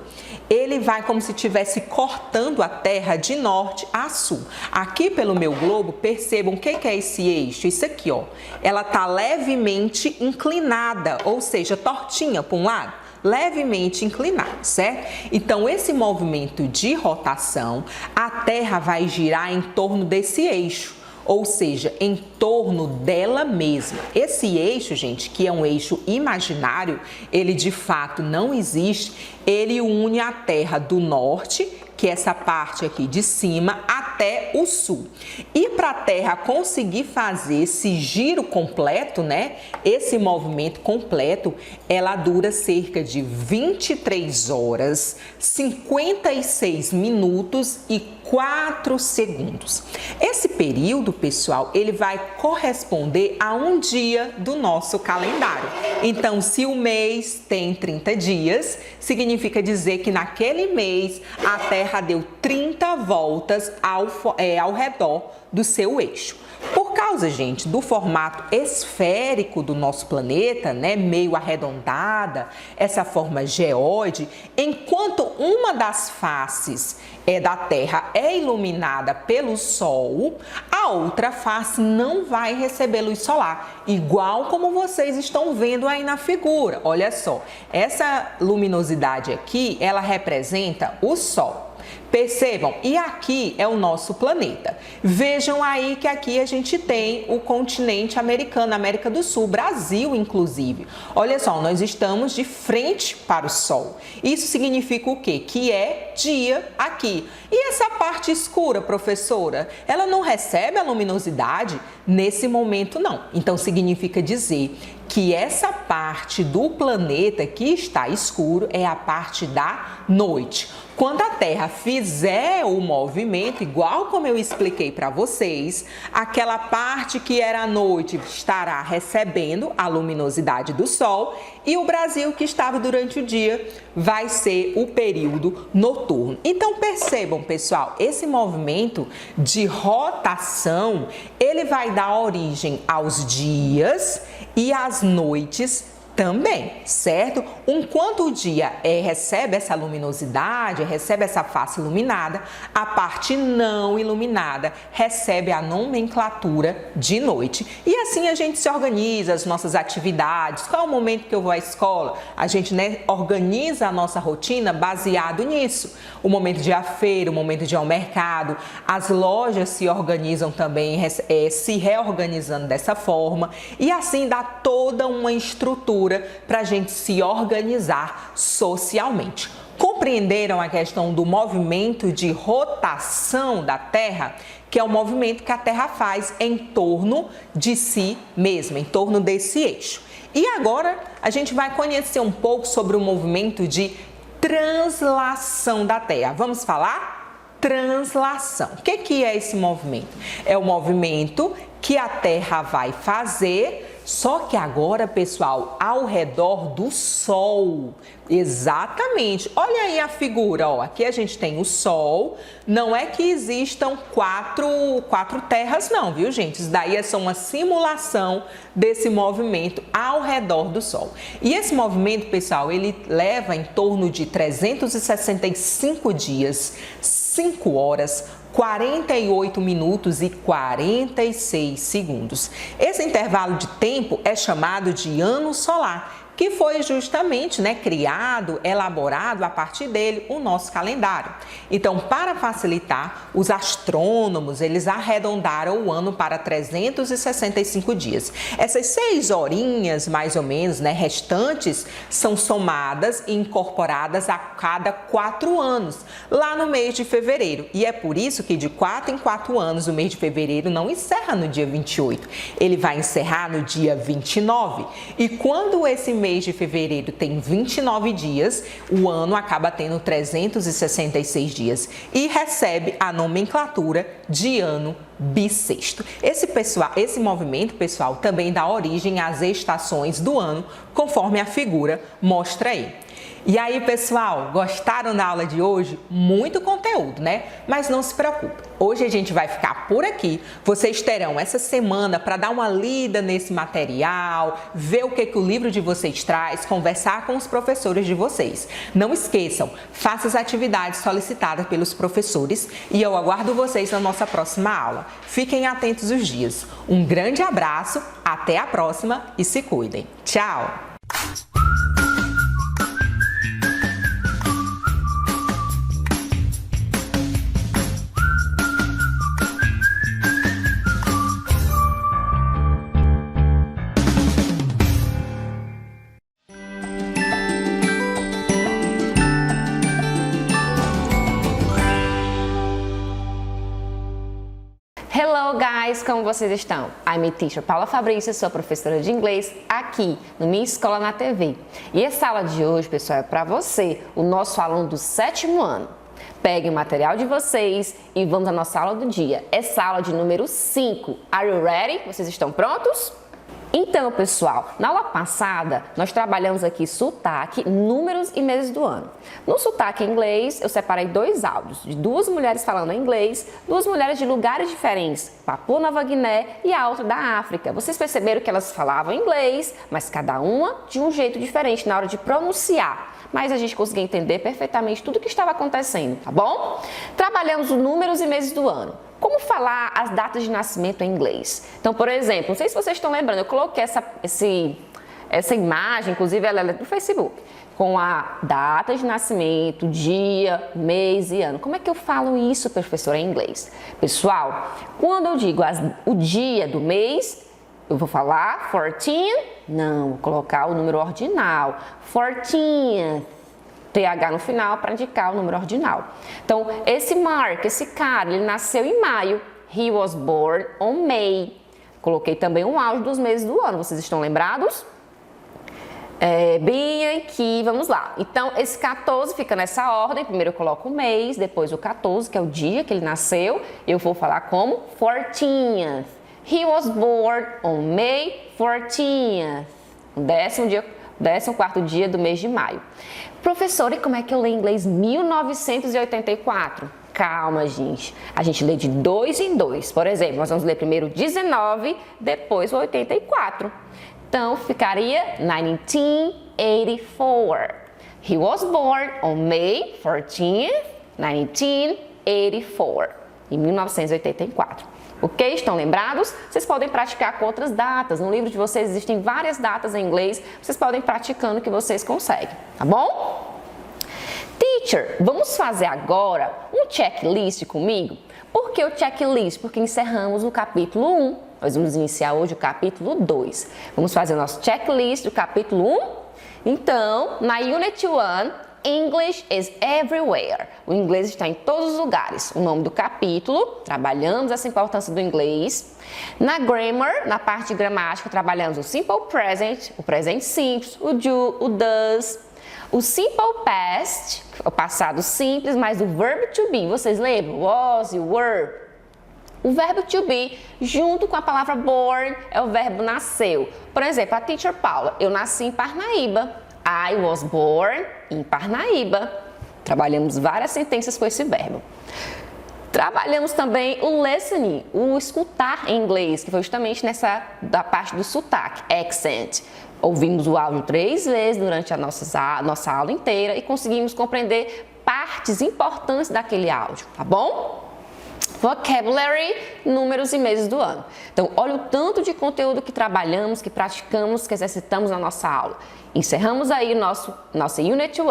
ele vai como se estivesse cortando a Terra de norte a sul. Aqui pelo meu globo, percebam o que é esse eixo? Isso aqui, ó. Ela está levemente inclinada, ou seja, tortinha para um lado, levemente inclinada, certo? Então, esse movimento de rotação, a Terra vai girar em torno desse eixo, ou seja, em torno dela mesma. Esse eixo, gente, que é um eixo imaginário, ele de fato não existe, ele une a Terra do norte, que é essa parte aqui de cima, até o sul. E para a Terra conseguir fazer esse giro completo, né, esse movimento completo, ela dura cerca de 23 horas, 56 minutos e 4 segundos. Esse período, pessoal, ele vai corresponder a um dia do nosso calendário. Então, se o mês tem 30 dias, significa dizer que naquele mês a Terra deu 30 voltas ao redor do seu eixo. Por causa, gente, do formato esférico do nosso planeta, né, meio arredondada, essa forma geóide, enquanto uma das faces da Terra é iluminada pelo Sol, a outra face não vai receber luz solar, igual como vocês estão vendo aí na figura. Olha só, essa luminosidade aqui, ela representa o Sol. Percebam, e aqui é o nosso planeta. Vejam aí que aqui a gente tem o continente americano, América do Sul, Brasil inclusive. Olha só, nós estamos de frente para o Sol. Isso significa o quê? Que é dia aqui. E essa parte escura, professora, ela não recebe a luminosidade? Nesse momento não. Então significa dizer que essa parte do planeta que está escuro é a parte da noite. Quando a Terra fizer o movimento, igual como eu expliquei para vocês, aquela parte que era a noite estará recebendo a luminosidade do Sol e o Brasil que estava durante o dia vai ser o período noturno. Então percebam, pessoal, esse movimento de rotação, ele vai dar origem aos dias e às noites também, certo? Enquanto o dia recebe essa luminosidade, recebe essa face iluminada, a parte não iluminada recebe a nomenclatura de noite. E assim a gente se organiza as nossas atividades. Qual é o momento que eu vou à escola? A gente, né, organiza a nossa rotina baseado nisso. O momento de ir à feira, o momento de ir ao mercado, as lojas se organizam também, se reorganizando dessa forma. E assim dá toda uma estrutura para a gente se organizar socialmente. Compreenderam a questão do movimento de rotação da Terra, que é o movimento que a Terra faz em torno de si mesma, em torno desse eixo. E agora a gente vai conhecer um pouco sobre o movimento de translação da Terra. Vamos falar? Translação. O que é esse movimento? É o movimento que a Terra vai fazer, só que agora, pessoal, ao redor do Sol. Exatamente. Olha aí a figura, ó. Aqui a gente tem o Sol. Não é que existam quatro terras, não, viu, gente? Isso daí é só uma simulação desse movimento ao redor do Sol. E esse movimento, pessoal, ele leva em torno de 365 dias, 5 horas, 48 minutos e 46 segundos. Esse intervalo de tempo é chamado de ano solar, que foi justamente, né, criado, elaborado a partir dele o nosso calendário. Então, para facilitar, os astrônomos, eles arredondaram o ano para 365 dias. Essas 6 horinhas, mais ou menos, né, restantes, são somadas e incorporadas a cada 4 anos, lá no mês de fevereiro. E é por isso que de 4 em 4 anos, o mês de fevereiro não encerra no dia 28, ele vai encerrar no dia 29. E quando esse mês de fevereiro tem 29 dias, o ano acaba tendo 366 dias e recebe a nomenclatura de ano bissexto. Esse movimento, pessoal, também dá origem às estações do ano, conforme a figura mostra aí. E aí, pessoal, gostaram da aula de hoje? Muito conteúdo, né? Mas não se preocupe. Hoje a gente vai ficar por aqui. Vocês terão essa semana para dar uma lida nesse material, ver o que o livro de vocês traz, conversar com os professores de vocês. Não esqueçam, faça as atividades solicitadas pelos professores e eu aguardo vocês na nossa próxima aula. Fiquem atentos os dias. Um grande abraço, até a próxima e se cuidem. Tchau! Hello guys, como vocês estão? I'm a teacher Paula Fabrício, sou professora de inglês aqui no Minha Escola na TV. E essa aula de hoje, pessoal, é para você, o nosso aluno do 7º ano. Peguem o material de vocês e vamos à nossa aula do dia. Essa aula de número 5. Are you ready? Vocês estão prontos? Então, pessoal, na aula passada, nós trabalhamos aqui sotaque, números e meses do ano. No sotaque em inglês, eu separei 2 áudios, de 2 mulheres falando inglês, 2 mulheres de lugares diferentes, Papua Nova Guiné e a outra da África. Vocês perceberam que elas falavam inglês, mas cada uma de um jeito diferente na hora de pronunciar. Mas a gente conseguia entender perfeitamente tudo o que estava acontecendo, tá bom? Trabalhamos os números e meses do ano. Como falar as datas de nascimento em inglês? Então, por exemplo, não sei se vocês estão lembrando, eu coloquei essa imagem, inclusive ela é do Facebook, com a data de nascimento, dia, mês e ano. Como é que eu falo isso, professora, em inglês? Pessoal, quando eu digo o dia do mês, eu vou falar 14? Não, vou colocar o número ordinal. 14th. TH no final para indicar o número ordinal. Então, esse Mark, esse cara, ele nasceu em maio. He was born on May. Coloquei também um áudio dos meses do ano. Vocês estão lembrados? Bem aqui, vamos lá. Então, esse 14 fica nessa ordem. Primeiro eu coloco o mês, depois o 14, que é o dia que ele nasceu. Eu vou falar como 14th. He was born on May 14th. O 14º dia do mês de maio. Professora, e como é que eu leio em inglês 1984? Calma, gente. A gente lê de 2 em 2. Por exemplo, nós vamos ler primeiro 19, depois o 84. Então, ficaria 1984. He was born on May 14th, 1984. Em 1984. Ok? Estão lembrados? Vocês podem praticar com outras datas. No livro de vocês existem várias datas em inglês. Vocês podem ir praticando o que vocês conseguem. Tá bom? Teacher, vamos fazer agora um checklist comigo? Por que o checklist? Porque encerramos o capítulo 1. Nós vamos iniciar hoje o capítulo 2. Vamos fazer o nosso checklist do capítulo 1? Então, na Unit 1, English is everywhere. O inglês está em todos os lugares. O nome do capítulo, trabalhamos essa importância do inglês. Na grammar, na parte de gramática, trabalhamos o simple present, o presente simples, o do, o does, o simple past, o passado simples, mas o verb to be. Vocês lembram? Was e were. O verbo to be, junto com a palavra born, é o verbo nasceu. Por exemplo, a teacher Paula, eu nasci em Parnaíba. I was born in Parnaíba. Trabalhamos várias sentenças com esse verbo. Trabalhamos também o listening, o escutar em inglês, que foi justamente da parte do sotaque, accent. Ouvimos o áudio 3 vezes durante a nossa aula inteira e conseguimos compreender partes importantes daquele áudio, tá bom? Vocabulary, números e meses do ano. Então, olha o tanto de conteúdo que trabalhamos, que praticamos, que exercitamos na nossa aula. Encerramos aí nossa Unit 1.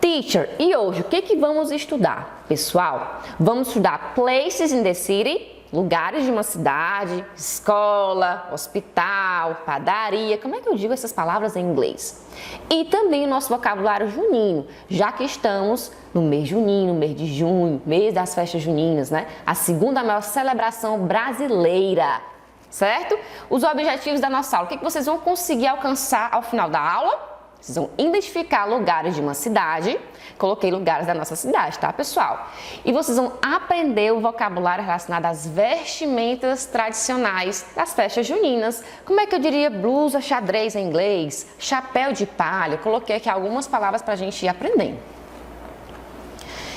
Teacher, e hoje o que vamos estudar? Pessoal, vamos estudar places in the city, lugares de uma cidade, escola, hospital, padaria. Como é que eu digo essas palavras em inglês? E também o nosso vocabulário junino, já que estamos no mês junino, mês de junho, mês das festas juninas, né? A segunda maior celebração brasileira, certo? Os objetivos da nossa aula, o que vocês vão conseguir alcançar ao final da aula? Vocês vão identificar lugares de uma cidade. Coloquei lugares da nossa cidade, tá, pessoal? E vocês vão aprender o vocabulário relacionado às vestimentas tradicionais das festas juninas. Como é que eu diria blusa xadrez em inglês? Chapéu de palha. Eu coloquei aqui algumas palavras para a gente ir aprendendo.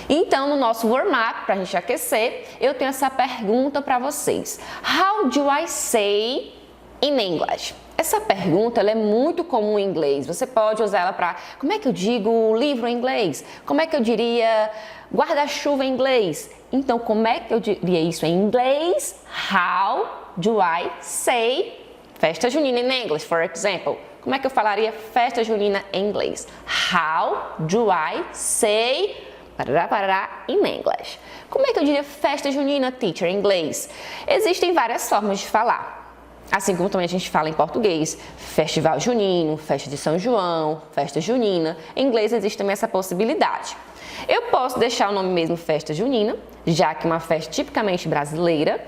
Então, no nosso warm-up, para a gente aquecer, eu tenho essa pergunta para vocês. How do I say in English? Essa pergunta ela é muito comum em inglês. Você pode usar ela para, como é que eu digo livro em inglês? Como é que eu diria guarda-chuva em inglês? Então, como é que eu diria isso em inglês? How do I say festa junina in English, for example? Como é que eu falaria festa junina em inglês? How do I say in English? Como é que eu diria festa junina, teacher, em inglês? Existem várias formas de falar. Assim como também a gente fala em português, festival junino, festa de São João, festa junina. Em inglês existe também essa possibilidade. Eu posso deixar o nome mesmo festa junina, já que é uma festa tipicamente brasileira.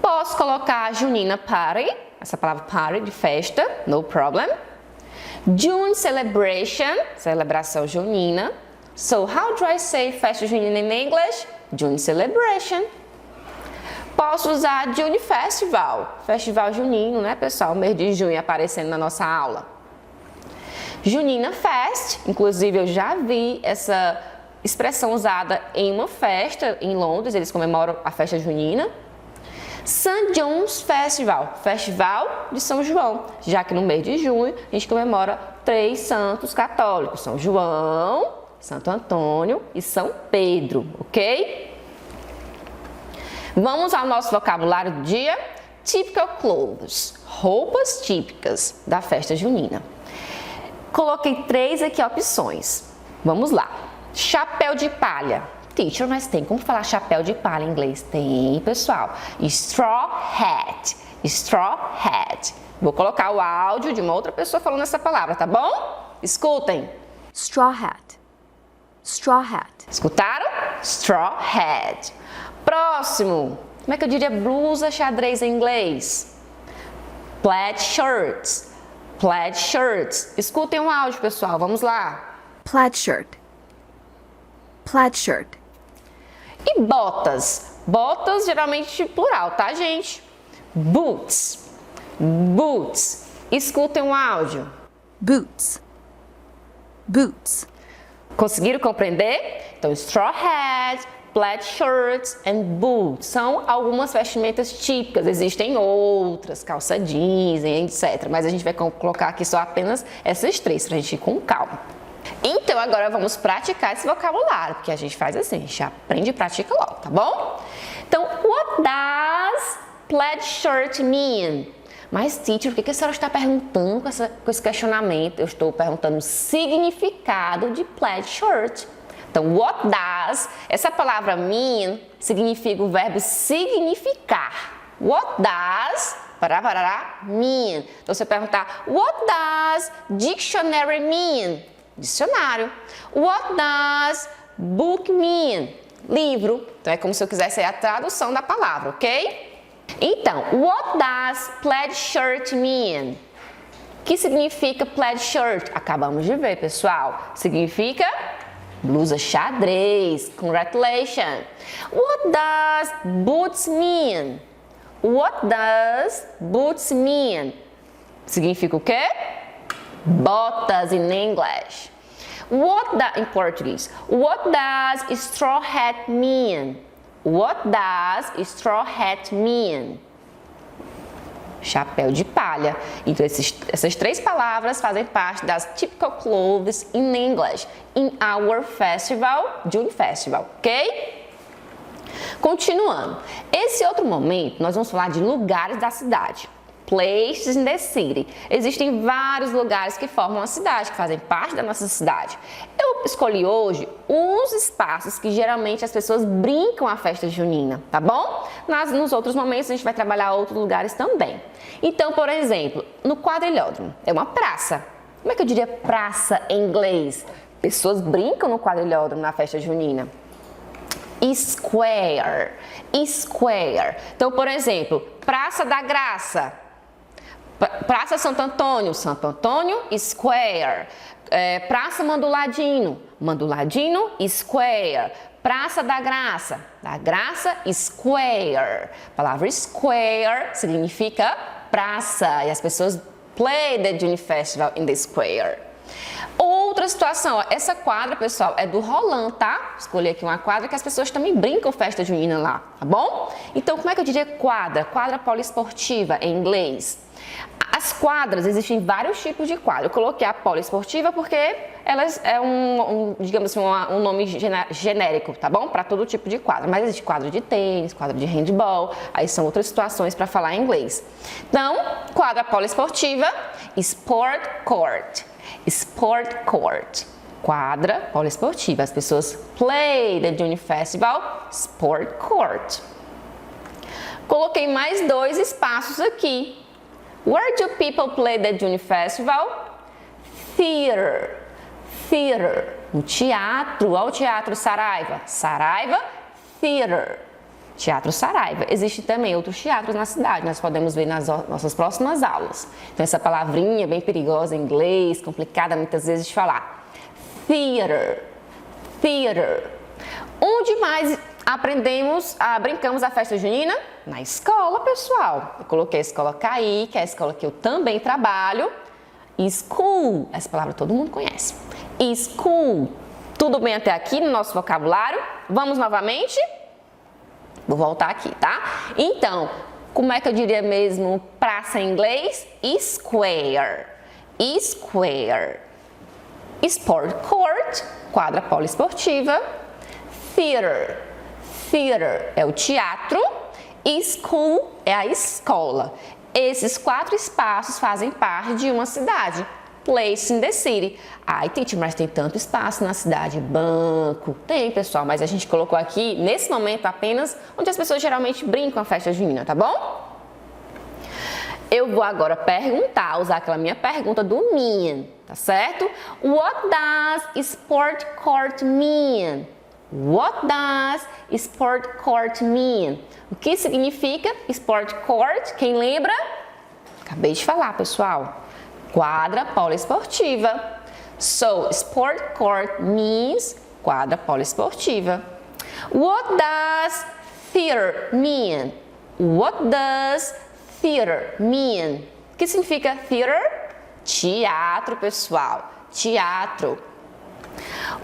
Posso colocar junina party, essa palavra party de festa, no problem. June celebration, celebração junina. So, how do I say festa junina in English? June celebration. Posso usar June Festival, festival junino, né, pessoal? Mês de junho aparecendo na nossa aula. Junina Fest, inclusive eu já vi essa expressão usada em uma festa em Londres, eles comemoram a festa junina. St. John's Festival, festival de São João, já que no mês de junho a gente comemora 3 santos católicos, São João, Santo Antônio e São Pedro, ok? Vamos ao nosso vocabulário do dia. Typical clothes, roupas típicas da festa junina. Coloquei 3 aqui opções. Vamos lá. Chapéu de palha. Teacher, mas tem como falar chapéu de palha em inglês? Tem, pessoal. Straw hat. Straw hat. Vou colocar o áudio de uma outra pessoa falando essa palavra, tá bom? Escutem. Straw hat. Straw hat. Escutaram? Straw hat. Próximo. Como é que eu diria blusa xadrez em inglês? Plaid shirts. Plaid shirts. Escutem o áudio, pessoal. Vamos lá. Plaid shirt. Plaid shirt. E botas? Botas geralmente plural, tá, gente? Boots. Boots. Escutem o áudio. Boots. Boots. Conseguiram compreender? Então, straw hat, plaid shirts and boots são algumas vestimentas típicas. Existem outras, calça jeans, etc. Mas a gente vai colocar aqui só apenas essas 3 para a gente ir com calma. Então, agora vamos praticar esse vocabulário, porque a gente faz assim, a gente aprende e pratica logo, tá bom? Então, what does plaid shirt mean? Mas, teacher, o que a senhora está perguntando com esse questionamento? Eu estou perguntando o significado de plaid shirt. Então, what does, essa palavra mean significa o verbo significar. What does, mean? Então, você perguntar, what does dictionary mean? Dicionário. What does book mean? Livro. Então, é como se eu quisesse a tradução da palavra, ok? Então, what does plaid shirt mean? O que significa plaid shirt? Acabamos de ver, pessoal. Significa blusa xadrez. Congratulations. What does boots mean? What does boots mean? Significa o quê? Botas in English. Em português. What does straw hat mean? What does straw hat mean? Chapéu de palha. Então, essas 3 palavras fazem parte das typical clothes in English in our festival, June Festival, ok? Continuando. Esse outro momento, nós vamos falar de lugares da cidade. Places in the city. Existem vários lugares que formam a cidade, que fazem parte da nossa cidade. Eu escolhi hoje uns espaços que geralmente as pessoas brincam a festa junina, tá bom? Nos outros momentos a gente vai trabalhar outros lugares também. Então, por exemplo, no quadrilhódromo, é uma praça. Como é que eu diria praça em inglês? Pessoas brincam no quadrilhódromo na festa junina. Square. Square. Então, por exemplo, Praça da Graça. Praça Santo Antônio, Santo Antônio Square. Praça Manduladino, Manduladino Square. Praça da Graça Square. A palavra square significa praça e as pessoas play the Juni Festival in the square. Outra situação, ó, essa quadra, pessoal, é do Roland, tá? Escolhi aqui uma quadra que as pessoas também brincam festa junina lá, tá bom? Então, como é que eu diria quadra? Quadra poliesportiva em inglês. As quadras, existem vários tipos de quadra. Eu coloquei a poliesportiva porque elas é digamos assim, um nome genérico, tá bom? Para todo tipo de quadra. Mas existe quadra de tênis, quadra de handball, aí são outras situações para falar em inglês. Então, quadra poliesportiva, sport court. Sport court. Quadra poliesportiva. As pessoas play the Juni Festival Sport Court. Coloquei mais 2 espaços aqui. Where do people play the Juni Festival? Theater. Theater. No teatro. Olha o Teatro Saraiva. Saraiva Theater. Teatro Saraiva. Existem também outros teatros na cidade. Nós podemos ver nas nossas próximas aulas. Então, essa palavrinha bem perigosa em inglês, complicada muitas vezes de falar. Theater. Theater. Onde mais brincamos a festa junina? Na escola, pessoal. Eu coloquei a escola CAI, que é a escola que eu também trabalho. School, essa palavra todo mundo conhece. School. Tudo bem até aqui no nosso vocabulário? Vamos novamente? Vou voltar aqui, tá? Então, como é que eu diria mesmo praça em inglês? Square. Square. Sport court, quadra poliesportiva. Theater. Theater é o teatro. School é a escola. Esses 4 espaços fazem parte de uma cidade. Place in the city. Ai, teacher, mas tem tanto espaço na cidade. Banco. Tem, pessoal, mas a gente colocou aqui, nesse momento, apenas onde as pessoas geralmente brincam a festa junina, tá bom? Eu vou agora usar aquela minha pergunta do mean, tá certo? What does sport court mean? What does sport court mean? O que significa sport court? Quem lembra? Acabei de falar, pessoal. Quadra poliesportiva. So, sport court means quadra poliesportiva. What does theater mean? What does theater mean? O que significa theater? Teatro, pessoal. Teatro.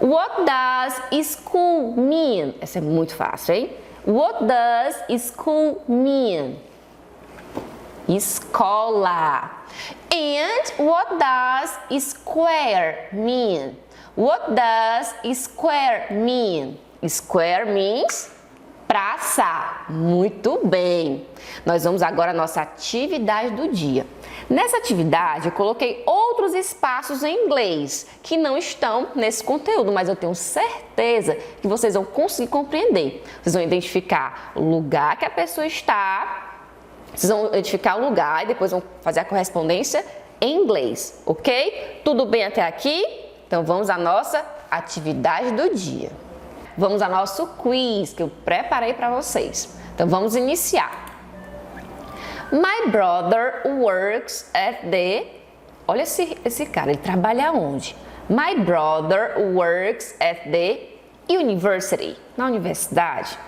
What does school mean? Essa é muito fácil, hein? What does school mean? Escola. And what does square mean? What does square mean? Square means praça. Muito bem. Nós vamos agora à nossa atividade do dia. Nessa atividade, eu coloquei outros espaços em inglês que não estão nesse conteúdo, mas eu tenho certeza que vocês vão conseguir compreender. Vocês vão identificar o lugar que a pessoa está, vocês vão identificar o lugar e depois vão fazer a correspondência em inglês, ok? Tudo bem até aqui? Então vamos à nossa atividade do dia. Vamos ao nosso quiz que eu preparei para vocês. Então vamos iniciar. My brother works at the... Olha esse cara, ele trabalha onde? My brother works at the university. Na universidade.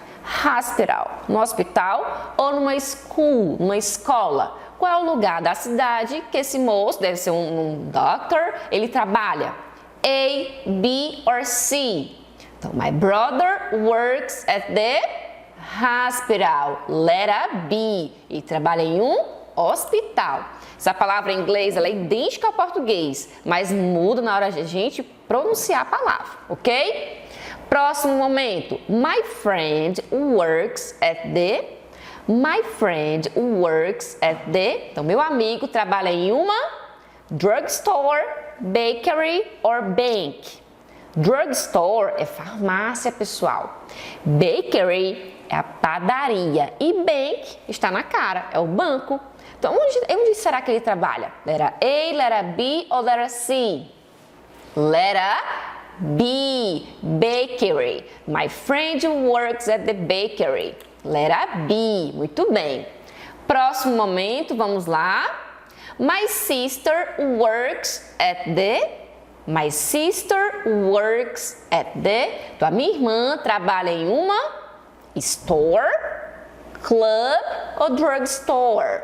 Hospital. No hospital ou numa school, numa escola. Qual é o lugar da cidade que esse moço, deve ser um doctor, ele trabalha? A, B or C? Então, my brother works at the hospital, letra B, e trabalha em um hospital. Essa palavra em inglês ela é idêntica ao português, mas muda na hora de a gente pronunciar a palavra, ok? Próximo momento, my friend works at the. My friend works at the. Então, meu amigo trabalha em uma drugstore, bakery or bank. Drugstore é farmácia, pessoal. Bakery é a padaria e bank está na cara, é o banco. Então, onde será que ele trabalha? Letra A, letra B ou letra C? Letra B, bakery. My friend works at the bakery. Letra B, muito bem. Próximo momento, vamos lá. My sister works at the. My sister works at the. Então, a minha irmã trabalha em uma store, club ou drugstore.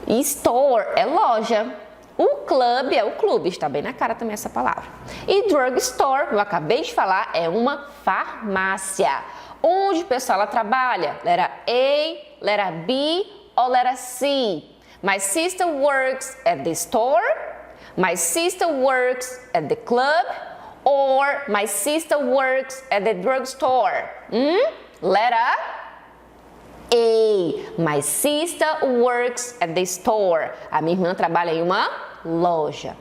Store é loja. O club é o clube, está bem na cara também essa palavra. E drugstore, como eu acabei de falar, é uma farmácia. Onde, pessoal, ela trabalha? Letra A, letra B ou letra C? My sister works at the store. My sister works at the club. Or my sister works at the drugstore. Letra A. My sister works at the store. A minha irmã trabalha em uma loja.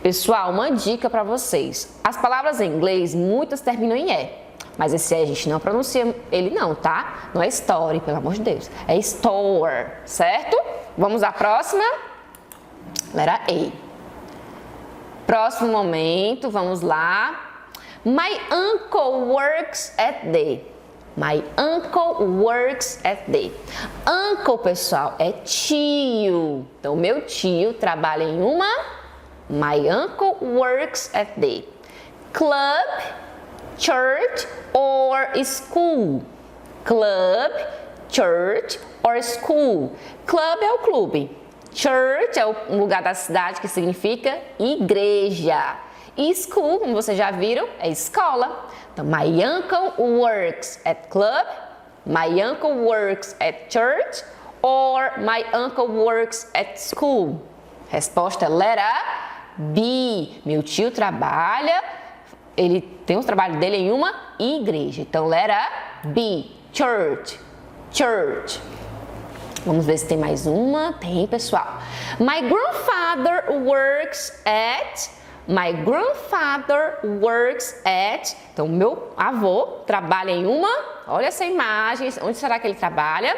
Pessoal, uma dica para vocês. As palavras em inglês, muitas terminam em E. Mas esse E a gente não pronuncia ele não, tá? Não é story, pelo amor de Deus. É store, certo? Vamos à próxima. Letra A. Próximo momento, vamos lá. My uncle works at the. My uncle works at the. Uncle, pessoal, é tio. Então, meu tio trabalha em uma. My uncle works at the club, church or school. Club, church or school. Club é o clube. Church é um lugar da cidade que significa igreja. E school, como vocês já viram, é escola. Então, my uncle works at club, my uncle works at church, or my uncle works at school. Resposta letra B. Meu tio trabalha, ele tem o trabalho dele em uma igreja. Então, letra B. Church. Church. Vamos ver se tem mais uma. Tem, pessoal. My grandfather works at. My grandfather works at. Então, meu avô trabalha em uma. Olha essa imagem. Onde será que ele trabalha?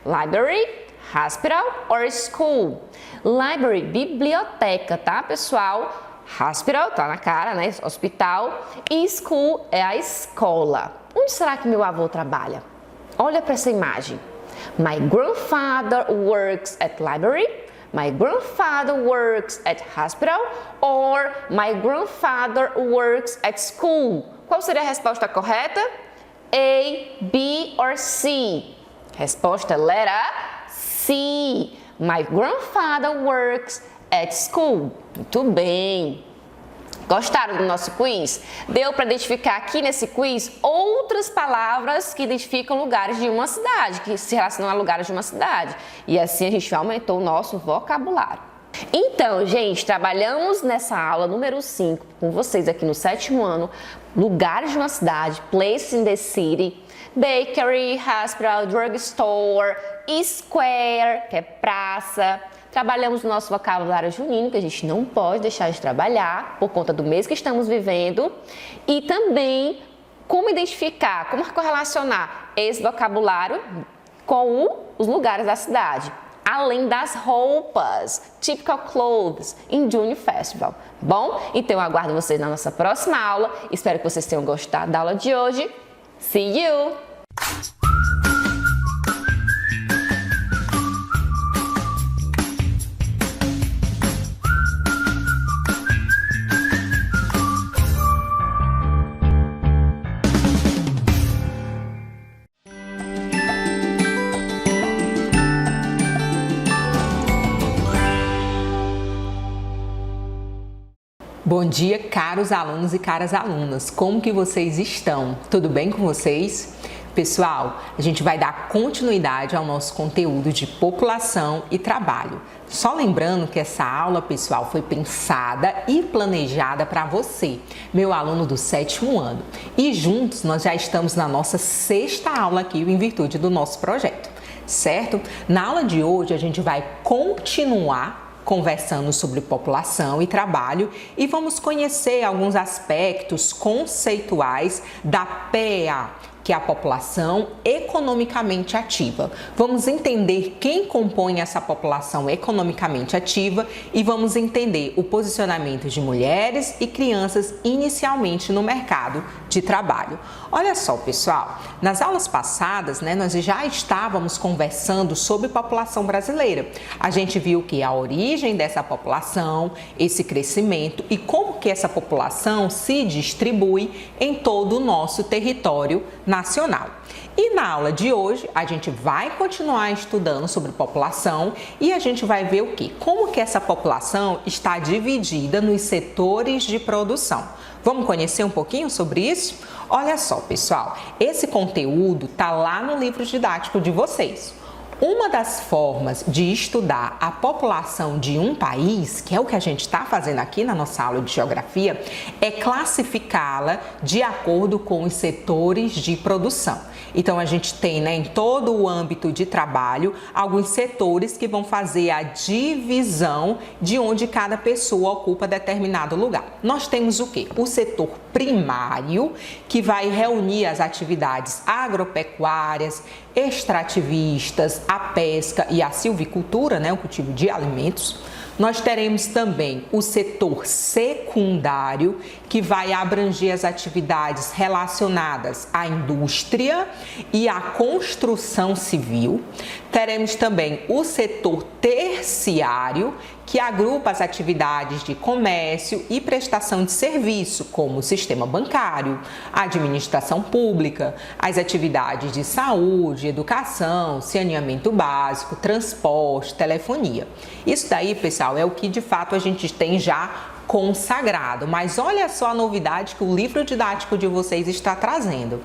Library, hospital or school. Library, biblioteca, tá, pessoal? Hospital, tá na cara, né? Hospital. E school é a escola. Onde será que meu avô trabalha? Olha para essa imagem. My grandfather works at library. My grandfather works at hospital. Or my grandfather works at school. Qual seria a resposta correta? A, B or C? Resposta letra C. My grandfather works at school. Muito bem. Gostaram do nosso quiz? Deu para identificar aqui nesse quiz outras palavras que identificam lugares de uma cidade, que se relacionam a lugares de uma cidade. E assim a gente aumentou o nosso vocabulário. Então, gente, trabalhamos nessa aula número 5 com vocês aqui no 7º ano, lugares de uma cidade, place in the city, bakery, hospital, drugstore, square, que é praça. Trabalhamos o nosso vocabulário junino, que a gente não pode deixar de trabalhar por conta do mês que estamos vivendo. E também como identificar, como correlacionar esse vocabulário com os lugares da cidade. Além das roupas, typical clothes, in Junior Festival. Bom, então eu aguardo vocês na nossa próxima aula. Espero que vocês tenham gostado da aula de hoje. See you! Bom dia, caros alunos e caras alunas. Como que vocês estão? Tudo bem com vocês? Pessoal, a gente vai dar continuidade ao nosso conteúdo de população e trabalho. Só lembrando que essa aula, pessoal, foi pensada e planejada para você, meu aluno do 7º ano. E juntos nós já estamos na nossa 6ª aula aqui, em virtude do nosso projeto, certo? Na aula de hoje a gente vai continuar conversando sobre população e trabalho e vamos conhecer alguns aspectos conceituais da PEA, que é a população economicamente ativa. Vamos entender quem compõe essa população economicamente ativa e vamos entender o posicionamento de mulheres e crianças inicialmente no mercado de trabalho. Olha só, pessoal, nas aulas passadas, nós já estávamos conversando sobre população brasileira. A gente viu que a origem dessa população, esse crescimento e como que essa população se distribui em todo o nosso território nacional. E na aula de hoje, a gente vai continuar estudando sobre população e a gente vai ver o quê? Como que essa população está dividida nos setores de produção. Vamos conhecer um pouquinho sobre isso? Olha só, pessoal, esse conteúdo está lá no livro didático de vocês. Uma das formas de estudar a população de um país, que é o que a gente está fazendo aqui na nossa aula de geografia, é classificá-la de acordo com os setores de produção. Então, a gente tem, em todo o âmbito de trabalho, alguns setores que vão fazer a divisão de onde cada pessoa ocupa determinado lugar. Nós temos o quê? O setor primário, que vai reunir as atividades agropecuárias, extrativistas, a pesca e a silvicultura, o cultivo de alimentos. Nós teremos também o setor secundário, que vai abranger as atividades relacionadas à indústria e à construção civil. Teremos também o setor terciário, que agrupa as atividades de comércio e prestação de serviço, como o sistema bancário, a administração pública, as atividades de saúde, educação, saneamento básico, transporte, telefonia. Isso daí, pessoal, é o que de fato a gente tem já consagrado, mas olha só a novidade que o livro didático de vocês está trazendo.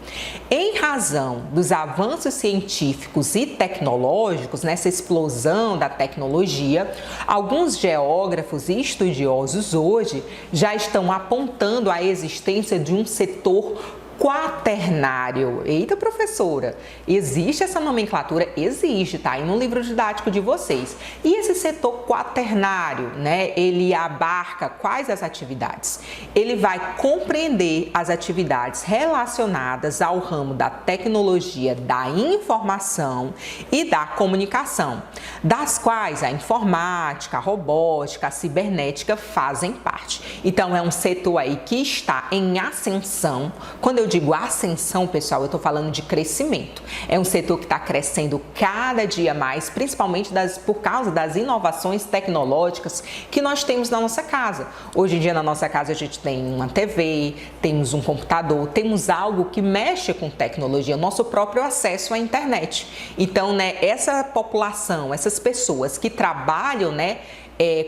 Em razão dos avanços científicos e tecnológicos, nessa explosão da tecnologia, alguns geógrafos e estudiosos hoje já estão apontando a existência de um setor quaternário. Eita, professora, existe essa nomenclatura? Existe, tá aí no livro didático de vocês. E esse setor quaternário, ele abarca quais as atividades? Ele vai compreender as atividades relacionadas ao ramo da tecnologia da informação e da comunicação, das quais a informática, a robótica, a cibernética fazem parte. Então, é um setor aí que está em ascensão. Quando eu digo ascensão, pessoal, eu estou falando de crescimento. É um setor que está crescendo cada dia mais, principalmente por causa das inovações tecnológicas que nós temos na nossa casa. Hoje em dia, na nossa casa, a gente tem uma TV, temos um computador, temos algo que mexe com tecnologia, nosso próprio acesso à internet. Então, essa população, essas pessoas que trabalham,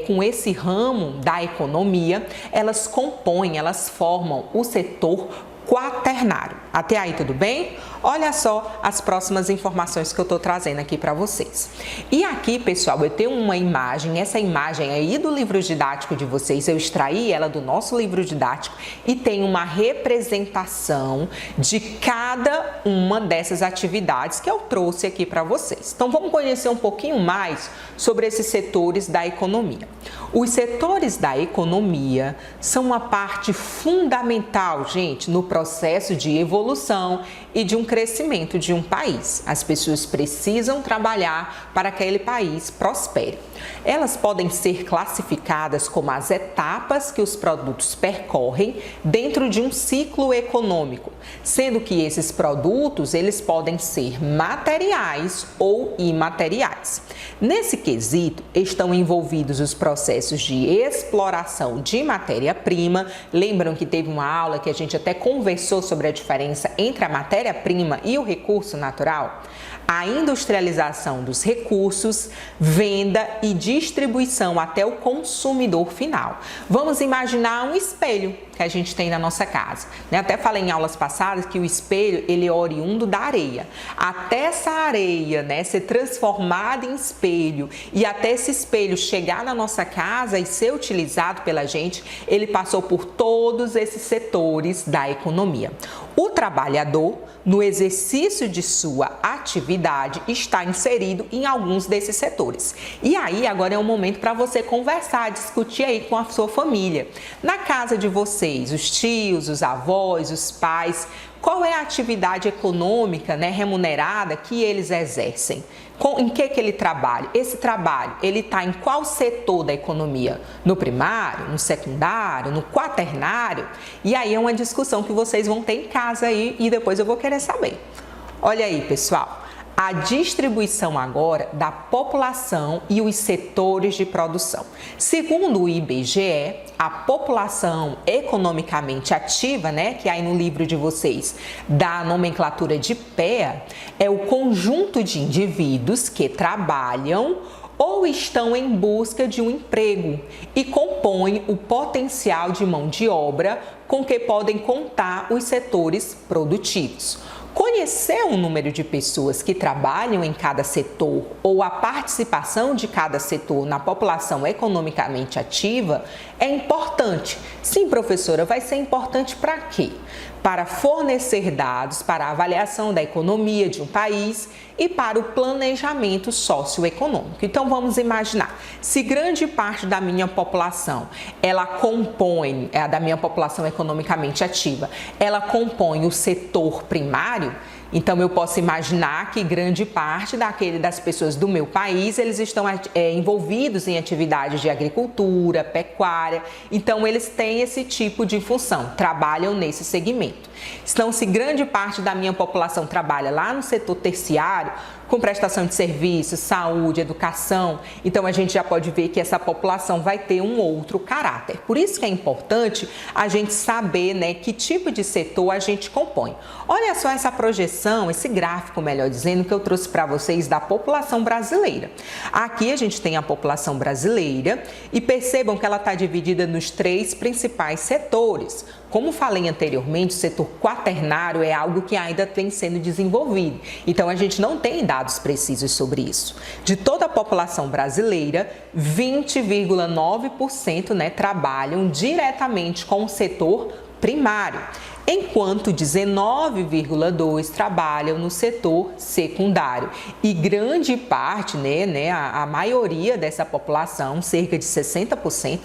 com esse ramo da economia, elas compõem, elas formam o setor quaternário. Até aí, tudo bem? Olha só as próximas informações que eu estou trazendo aqui para vocês. E aqui, pessoal, eu tenho uma imagem, essa imagem aí do livro didático de vocês, eu extraí ela do nosso livro didático e tem uma representação de cada uma dessas atividades que eu trouxe aqui para vocês. Então, vamos conhecer um pouquinho mais sobre esses setores da economia. Os setores da economia são uma parte fundamental, gente, no processo de evolução e de um crescimento de um país. As pessoas precisam trabalhar para que aquele país prospere. Elas podem ser classificadas como as etapas que os produtos percorrem dentro de um ciclo econômico, sendo que esses produtos eles podem ser materiais ou imateriais. Nesse quesito estão envolvidos os processos de exploração de matéria-prima. Lembram que teve uma aula que a gente até conversou sobre a diferença entre a matéria-prima e o recurso natural? A industrialização dos recursos, venda e distribuição até o consumidor final. Vamos imaginar um espelho que a gente tem na nossa casa. Até falei em aulas passadas que o espelho ele é oriundo da areia. Até essa areia ser transformada em espelho e até esse espelho chegar na nossa casa e ser utilizado pela gente, ele passou por todos esses setores da economia. O trabalhador, no exercício de sua atividade, está inserido em alguns desses setores. E aí, agora é um momento para você conversar, discutir aí com a sua família. Na casa de vocês, os tios, os avós, os pais, Qual é a atividade econômica, né, remunerada que eles exercem? Em que ele trabalha? Esse trabalho, ele está em qual setor da economia? No primário, no secundário, no quaternário? E aí é uma discussão que vocês vão ter em casa aí e depois eu vou querer saber. Olha aí, pessoal. A distribuição agora da população e os setores de produção. Segundo o IBGE, a população economicamente ativa, né, que aí no livro de vocês da nomenclatura de PEA, é o conjunto de indivíduos que trabalham ou estão em busca de um emprego e compõem o potencial de mão de obra com que podem contar os setores produtivos. Conhecer o número de pessoas que trabalham em cada setor ou a participação de cada setor na população economicamente ativa é importante. Sim, professora, vai ser importante para quê? Para fornecer dados para a avaliação da economia de um país e para o planejamento socioeconômico. Então vamos imaginar, se grande parte da minha população, ela compõe, da minha população economicamente ativa, ela compõe o setor primário, então eu posso imaginar que grande parte das pessoas do meu país, eles estão envolvidos em atividades de agricultura, pecuária, então eles têm esse tipo de função, trabalham nesse segmento. Então, se grande parte da minha população trabalha lá no setor terciário, com prestação de serviços, saúde, educação, então a gente já pode ver que essa população vai ter um outro caráter. Por isso que é importante a gente saber, né, que tipo de setor a gente compõe. Olha só essa projeção, esse gráfico, melhor dizendo, que eu trouxe para vocês da população brasileira. Aqui a gente tem a população brasileira e percebam que ela está dividida nos 3 principais setores. Como falei anteriormente, o setor quaternário é algo que ainda tem sendo desenvolvido. Então, a gente não tem dados precisos sobre isso. De toda a população brasileira, 20,9%, né, trabalham diretamente com o setor primário, enquanto 19,2% trabalham no setor secundário. E grande parte, a maioria dessa população, cerca de 60%,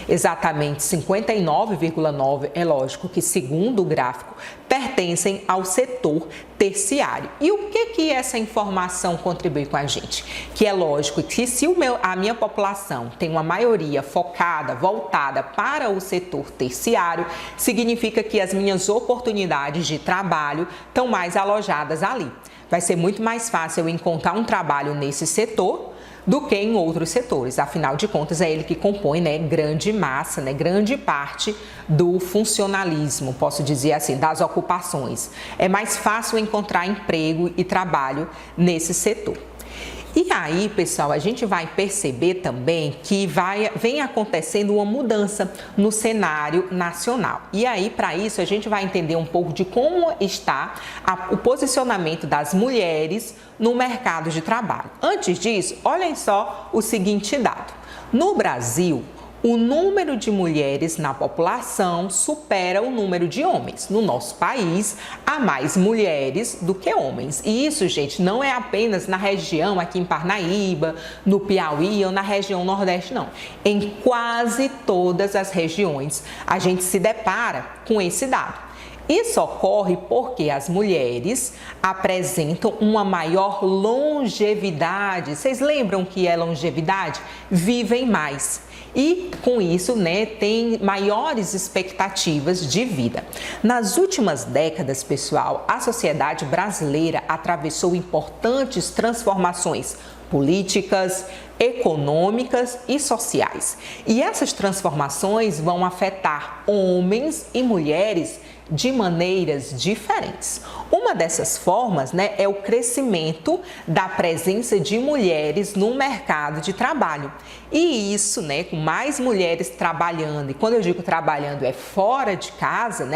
exatamente 59,9%, é lógico que segundo o gráfico, pertencem ao setor terciário. E o que essa informação contribui com a gente? Que é lógico que se a minha população tem uma maioria focada, voltada para o setor terciário, significa que as minhas oportunidades de trabalho estão mais alojadas ali. Vai ser muito mais fácil eu encontrar um trabalho nesse setor do que em outros setores. Afinal de contas, é ele que compõe, grande massa, grande parte do funcionalismo, posso dizer assim, das ocupações. É mais fácil encontrar emprego e trabalho nesse setor. E aí, pessoal, a gente vai perceber também que vem acontecendo uma mudança no cenário nacional. E aí, para isso, a gente vai entender um pouco de como está o posicionamento das mulheres no mercado de trabalho. Antes disso, olhem só o seguinte dado. No Brasil, o número de mulheres na população supera o número de homens. No nosso país, há mais mulheres do que homens. E isso, gente, não é apenas na região aqui em Parnaíba, no Piauí ou na região Nordeste, não. Em quase todas as regiões, a gente se depara com esse dado. Isso ocorre porque as mulheres apresentam uma maior longevidade. Vocês lembram o que é longevidade? Vivem mais. E com isso, tem maiores expectativas de vida. Nas últimas décadas, pessoal, a sociedade brasileira atravessou importantes transformações políticas, econômicas e sociais. E essas transformações vão afetar homens e mulheres de maneiras diferentes. Uma dessas formas, é o crescimento da presença de mulheres no mercado de trabalho. E isso, com mais mulheres trabalhando, e quando eu digo trabalhando é fora de casa,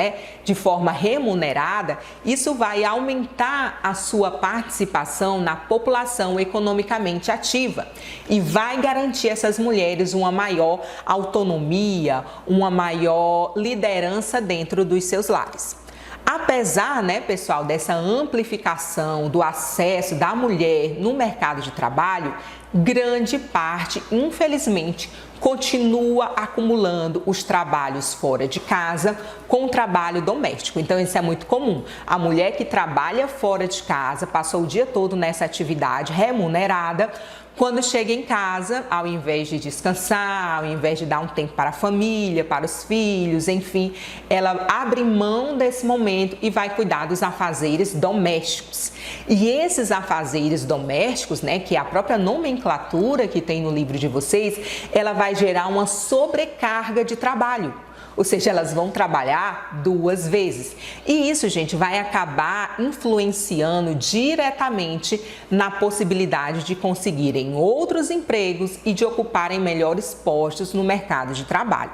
de forma remunerada, isso vai aumentar a sua participação na população economicamente ativa e vai garantir a essas mulheres uma maior autonomia, uma maior liderança dentro dos seus lares. Apesar, pessoal, dessa amplificação do acesso da mulher no mercado de trabalho, grande parte, infelizmente, continua acumulando os trabalhos fora de casa com o trabalho doméstico. Então, isso é muito comum. A mulher que trabalha fora de casa, passou o dia todo nessa atividade remunerada, quando chega em casa, ao invés de descansar, ao invés de dar um tempo para a família, para os filhos, enfim, ela abre mão desse momento e vai cuidar dos afazeres domésticos. E esses afazeres domésticos, né, que é a própria nomenclatura que tem no livro de vocês, ela vai gerar uma sobrecarga de trabalho. Ou seja, elas vão trabalhar 2 vezes. E isso, gente, vai acabar influenciando diretamente na possibilidade de conseguirem outros empregos e de ocuparem melhores postos no mercado de trabalho.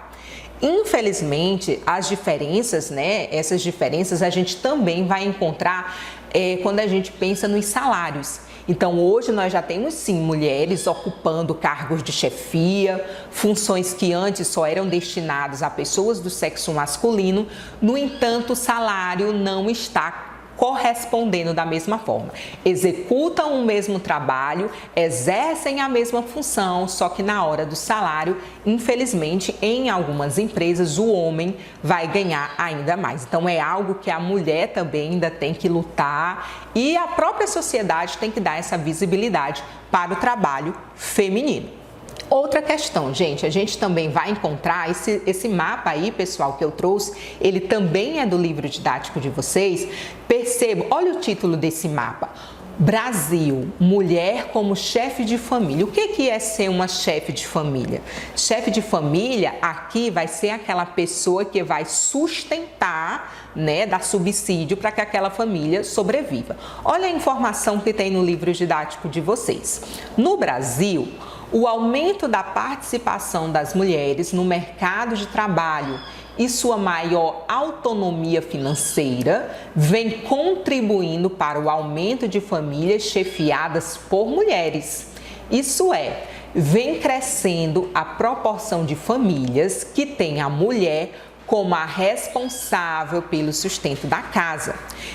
Infelizmente, as diferenças, né? Essas diferenças a gente também vai encontrar quando a gente pensa nos salários. Então, hoje nós já temos sim mulheres ocupando cargos de chefia, funções que antes só eram destinadas a pessoas do sexo masculino. No entanto, o salário não está correspondendo da mesma forma. Executam o mesmo trabalho, exercem a mesma função, só que na hora do salário, infelizmente, em algumas empresas, o homem vai ganhar ainda mais. Então, é algo que a mulher também ainda tem que lutar e a própria sociedade tem que dar essa visibilidade para o trabalho feminino. Outra questão, gente, a gente também vai encontrar esse mapa aí, pessoal, que eu trouxe, ele também é do livro didático de vocês. Percebam, olha o título desse mapa. Brasil, mulher como chefe de família. O que é ser uma chefe de família? Chefe de família aqui vai ser aquela pessoa que vai sustentar, né, dar subsídio para que aquela família sobreviva. Olha a informação que tem no livro didático de vocês. No Brasil, o aumento da participação das mulheres no mercado de trabalho e sua maior autonomia financeira vem contribuindo para o aumento de famílias chefiadas por mulheres. Isso é, vem crescendo a proporção de famílias que têm a mulher como a responsável pelo sustento da casa.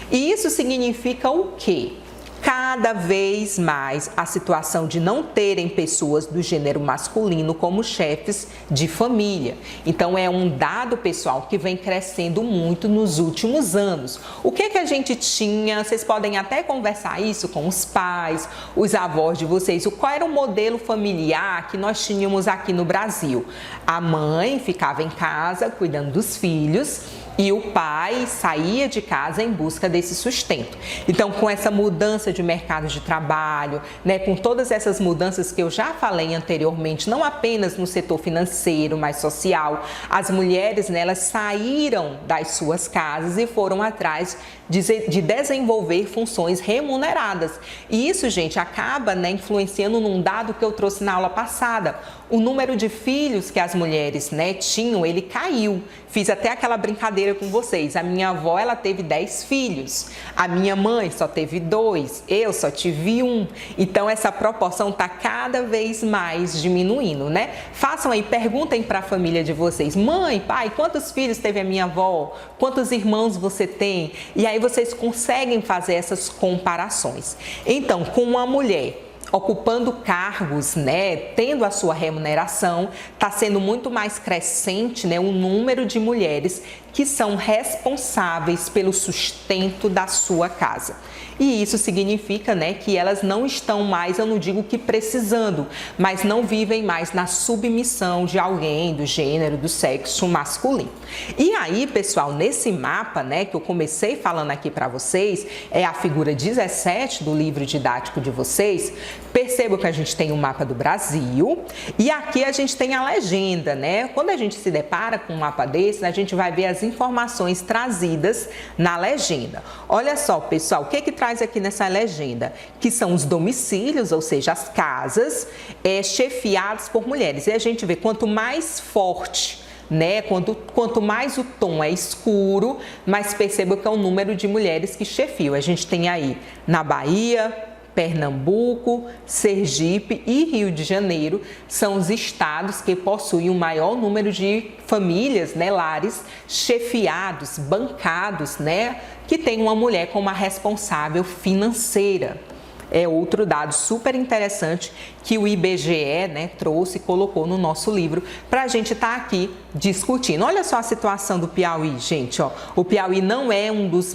E isso significa o quê? Cada vez mais a situação de não terem pessoas do gênero masculino como chefes de família. Então, é um dado, pessoal, que vem crescendo muito nos últimos anos. O que a gente tinha? Vocês podem até conversar isso com os pais, os avós de vocês. Qual era o modelo familiar que nós tínhamos aqui no Brasil? A mãe ficava em casa cuidando dos filhos e o pai saía de casa em busca desse sustento. Então, com essa mudança de mercado de trabalho, né, com todas essas mudanças que eu já falei anteriormente, não apenas no setor financeiro, mas social, as mulheres, né, elas saíram das suas casas e foram atrás de desenvolver funções remuneradas. E isso, gente, acaba, né, influenciando num dado que eu trouxe na aula passada. O número de filhos que as mulheres, né, tinham, ele caiu. Fiz até aquela brincadeira com vocês. A minha avó, ela teve 10 filhos. A minha mãe só teve 2. Eu só tive 1. Então, essa proporção está cada vez mais diminuindo, né? Façam aí, perguntem para a família de vocês. Mãe, pai, quantos filhos teve a minha avó? Quantos irmãos você tem? E aí vocês conseguem fazer essas comparações. Então, com uma mulher ocupando cargos, né, tendo a sua remuneração, está sendo muito mais crescente, né, o número de mulheres que são responsáveis pelo sustento da sua casa. E isso significa, né, que elas não estão mais, eu não digo que precisando, mas não vivem mais na submissão de alguém do gênero, do sexo masculino. E aí, pessoal, nesse mapa, né, que eu comecei falando aqui para vocês, é a figura 17 do livro didático de vocês. Percebam que a gente tem o mapa do Brasil e aqui a gente tem a legenda, né? Quando a gente se depara com um mapa desse, a gente vai ver as informações trazidas na legenda. Olha só, pessoal, o que traz aqui nessa legenda? Que são os domicílios, ou seja, as casas chefiadas por mulheres. E a gente vê quanto mais forte, né? Quanto mais o tom é escuro, mais perceba que é o número de mulheres que chefiam. A gente tem aí na Bahia, Pernambuco, Sergipe e Rio de Janeiro são os estados que possuem o maior número de famílias, né, lares chefiados, bancados, né, que tem uma mulher como a responsável financeira. é outro dado super interessante que o IBGE, né, trouxe e colocou no nosso livro para a gente estar aqui discutindo. Olha só a situação do Piauí, gente, ó. O Piauí não é um dos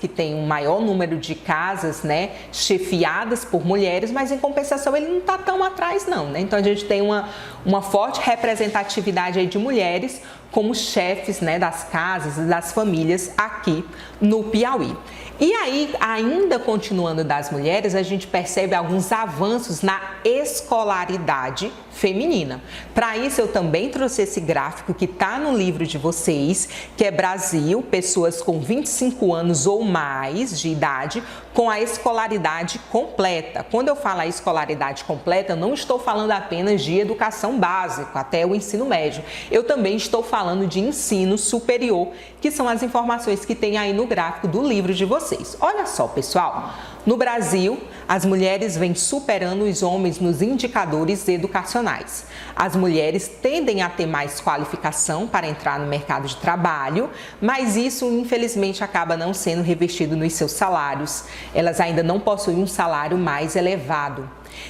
que tem um maior número de casas, né, chefiadas por mulheres, mas em compensação ele não está tão atrás não, né? Então a gente tem uma forte representatividade aí de mulheres como chefes, né, das casas e das famílias aqui no Piauí. E aí, ainda continuando das mulheres, a gente percebe alguns avanços na escolaridade feminina. Para isso, eu também trouxe esse gráfico que está no livro de vocês, que é Brasil, pessoas com 25 anos ou mais de idade, com a escolaridade completa. Quando eu falo a escolaridade completa, eu não estou falando apenas de educação básica, até o ensino médio. Eu também estou falando de ensino superior, que são as informações que tem aí no gráfico do livro de vocês. Olha só, pessoal, no Brasil, as mulheres vêm superando os homens nos indicadores educacionais. As mulheres tendem a ter mais qualificação para entrar no mercado de trabalho, mas isso, infelizmente, acaba não sendo revestido nos seus salários. Elas ainda não possuem um salário mais elevado.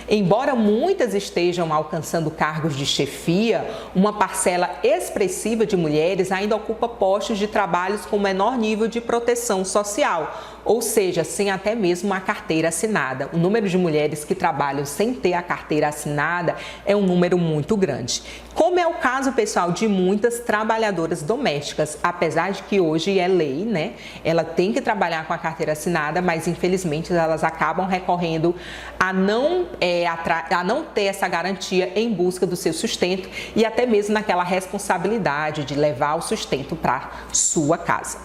Embora muitas estejam alcançando cargos de chefia, uma parcela expressiva de mulheres ainda ocupa postos de trabalho com menor nível de proteção social, ou seja, sem até mesmo a carteira assinada. O número de mulheres que trabalham sem ter a carteira assinada é um número muito grande. Como é o caso, pessoal, de muitas trabalhadoras domésticas, apesar de que hoje é lei, né? Ela tem que trabalhar com a carteira assinada, mas infelizmente elas acabam recorrendo a não ter essa garantia em busca do seu sustento e até mesmo naquela responsabilidade de levar o sustento para sua casa.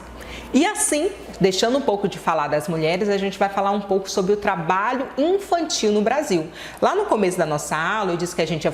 E assim, deixando um pouco de falar das mulheres, a gente vai falar um pouco sobre o trabalho infantil no Brasil. Lá no começo da nossa aula, eu disse que a gente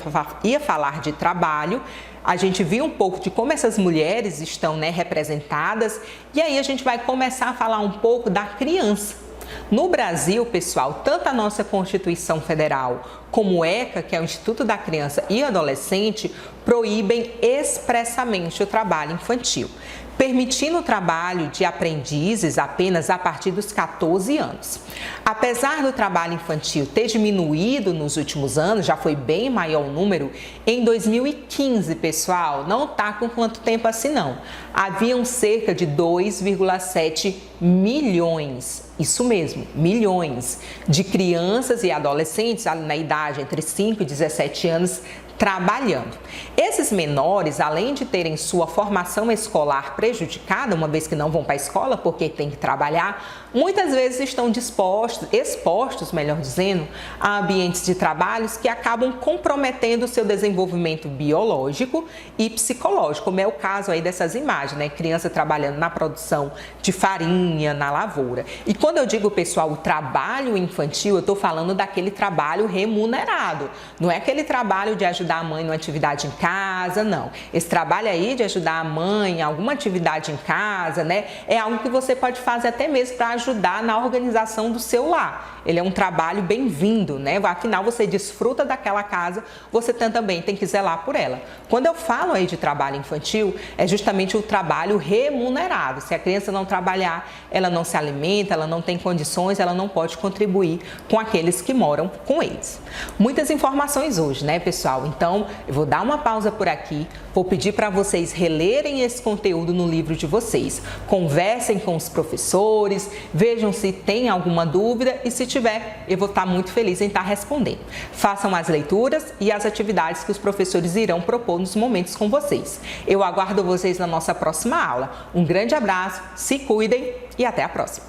ia falar de trabalho, a gente viu um pouco de como essas mulheres estão, né, representadas, e aí a gente vai começar a falar um pouco da criança. No Brasil, pessoal, tanto a nossa Constituição Federal como o ECA, que é o Instituto da Criança e Adolescente, proíbem expressamente o trabalho infantil, permitindo o trabalho de aprendizes apenas a partir dos 14 anos. Apesar do trabalho infantil ter diminuído nos últimos anos, já foi bem maior o número, em 2015, pessoal, não está com quanto tempo assim não, haviam cerca de 2,7 milhões, isso mesmo, milhões, de crianças e adolescentes na idade entre 5 e 17 anos trabalhando. Esses menores, além de terem sua formação escolar prejudicada, uma vez que não vão para a escola porque tem que trabalhar, muitas vezes estão expostos, melhor dizendo, a ambientes de trabalhos que acabam comprometendo o seu desenvolvimento biológico e psicológico, como é o caso aí dessas imagens, né? Criança trabalhando na produção de farinha, na lavoura. E quando eu digo, pessoal, o trabalho infantil, eu estou falando daquele trabalho remunerado, não é aquele trabalho de ajudar a mãe numa atividade em casa, não. Esse trabalho aí de ajudar a mãe em alguma atividade em casa, né, é algo que você pode fazer até mesmo para ajudar na organização do seu lar. Ele é um trabalho bem-vindo, né? Afinal, você desfruta daquela casa, você também tem que zelar por ela. Quando eu falo aí de trabalho infantil, é justamente o trabalho remunerado. Se a criança não trabalhar, ela não se alimenta, ela não tem condições, ela não pode contribuir com aqueles que moram com eles. Muitas informações hoje, né, pessoal? Então, eu vou dar uma pausa por aqui, vou pedir para vocês relerem esse conteúdo no livro de vocês. Conversem com os professores, vejam se tem alguma dúvida e se tiver, eu vou estar muito feliz em estar respondendo. Façam as leituras e as atividades que os professores irão propor nos momentos com vocês. Eu aguardo vocês na nossa próxima aula. Um grande abraço, se cuidem e até a próxima!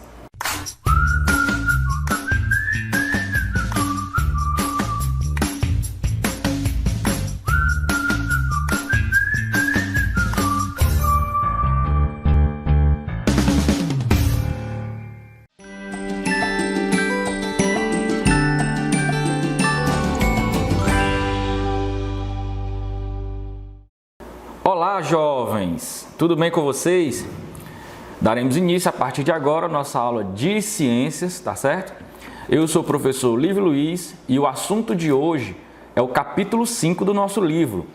Olá, jovens! Tudo bem com vocês? Daremos início a partir de agora à nossa aula de ciências, tá certo? Eu sou o professor Lívio Luiz e o assunto de hoje é o capítulo 5 do nosso livro,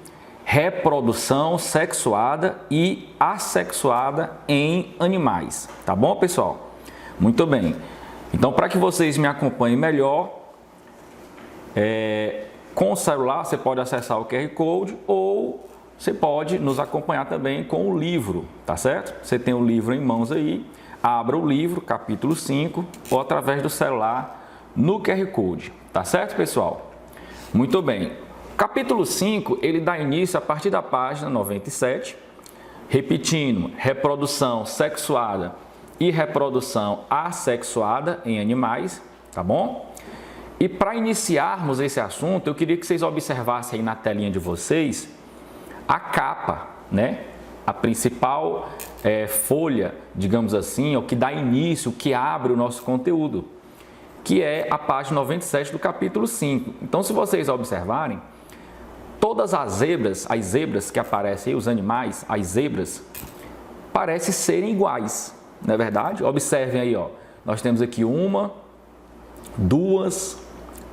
Reprodução sexuada e assexuada em animais. Tá bom, pessoal? Muito bem. Então, para que vocês me acompanhem melhor, com o celular você pode acessar o QR Code ou você pode nos acompanhar também com o livro, tá certo? Você tem o livro em mãos aí, abra o livro, capítulo 5, ou através do celular no QR Code, tá certo, pessoal? Muito bem. Capítulo 5, ele dá início a partir da página 97, repetindo, reprodução sexuada e reprodução assexuada em animais, tá bom? E para iniciarmos esse assunto, eu queria que vocês observassem aí na telinha de vocês a capa, né? A principal folha, digamos assim, o que dá início, o que abre o nosso conteúdo, que é a página 97 do capítulo 5. Então, se vocês observarem, todas as zebras que aparecem aí, os animais, as zebras, parecem serem iguais, não é verdade? Observem aí, ó, nós temos aqui 1, 2,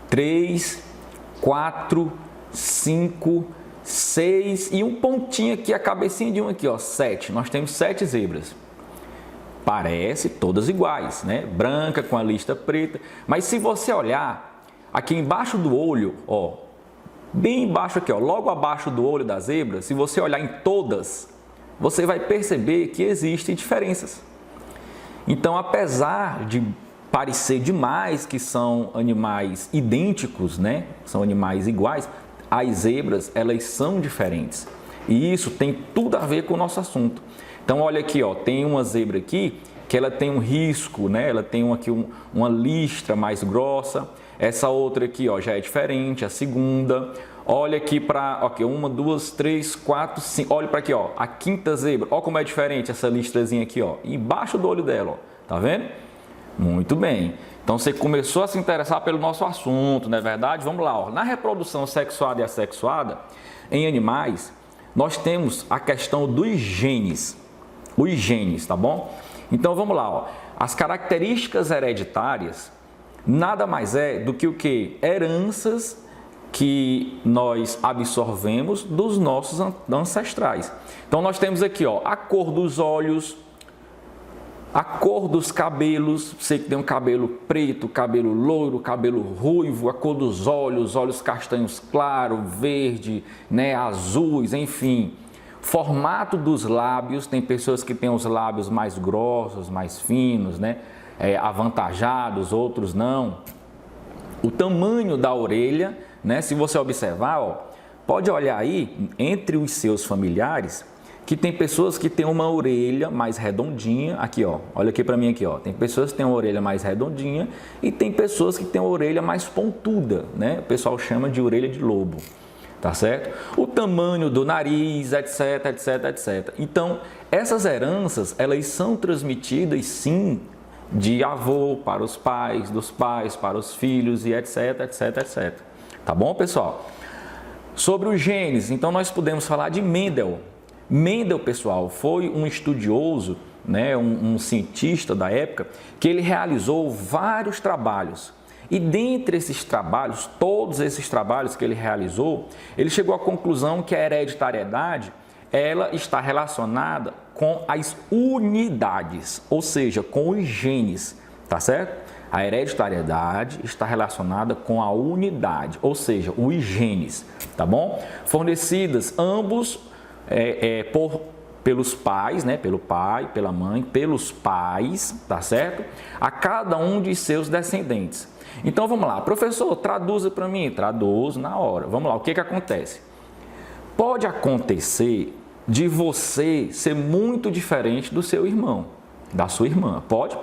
3, 4, 5, 6 e um pontinho aqui, a cabecinha de um aqui, ó, 7. Nós temos 7 zebras. Parece todas iguais, né? Branca com a lista preta. Mas se você olhar aqui embaixo do olho, ó, bem embaixo aqui, ó, logo abaixo do olho da zebra, se você olhar em todas, você vai perceber que existem diferenças. Então, apesar de parecer demais que são animais idênticos, né? São animais iguais, as zebras, elas são diferentes. E isso tem tudo a ver com o nosso assunto. Então, olha aqui, ó, tem uma zebra aqui que ela tem um risco, né? Ela tem aqui uma listra mais grossa. Essa outra aqui, ó, já é diferente, a segunda. Olha aqui para, ok, 1, 2, 3, 4, 5. Olha para aqui, ó, a quinta zebra. Olha como é diferente essa listrazinha aqui, ó, embaixo do olho dela, ó. Tá vendo? Muito bem. Então, você começou a se interessar pelo nosso assunto, não é verdade? Vamos lá, ó. Na reprodução sexuada e assexuada, em animais, nós temos a questão dos genes. Os genes, tá bom? Então, vamos lá, ó. As características hereditárias nada mais é do que o quê? Heranças que nós absorvemos dos nossos ancestrais. Então, nós temos aqui, ó, a cor dos olhos, a cor dos cabelos, você que tem um cabelo preto, cabelo loiro, cabelo ruivo, a cor dos olhos castanhos claro, verde, né, azuis, enfim. Formato dos lábios, tem pessoas que têm os lábios mais grossos, mais finos, né, avantajados, outros não. O tamanho da orelha, né, se você observar, ó, pode olhar aí entre os seus familiares, que tem pessoas que têm uma orelha mais redondinha, aqui ó, olha aqui para mim aqui ó, tem pessoas que têm uma orelha mais redondinha e tem pessoas que têm uma orelha mais pontuda, né? O pessoal chama de orelha de lobo, tá certo? O tamanho do nariz, etc, etc, etc. Então, essas heranças, elas são transmitidas sim de avô para os pais, dos pais para os filhos e etc, etc, etc. Tá bom, pessoal? Sobre os genes, então nós podemos falar de Mendel. Mendel, pessoal, foi um estudioso, né, um cientista da época, que ele realizou vários trabalhos. E dentre esses trabalhos, todos esses trabalhos que ele realizou, ele chegou à conclusão que a hereditariedade, ela está relacionada com as unidades, ou seja, com os genes, tá certo? A hereditariedade está relacionada com a unidade, ou seja, os genes, tá bom? Fornecidas ambos pelos pais, né? Pelo pai, pela mãe, pelos pais, tá certo? A cada um de seus descendentes. Então vamos lá, professor, traduza para mim, traduzo na hora. Vamos lá, o que acontece? Pode acontecer de você ser muito diferente do seu irmão, da sua irmã. Pode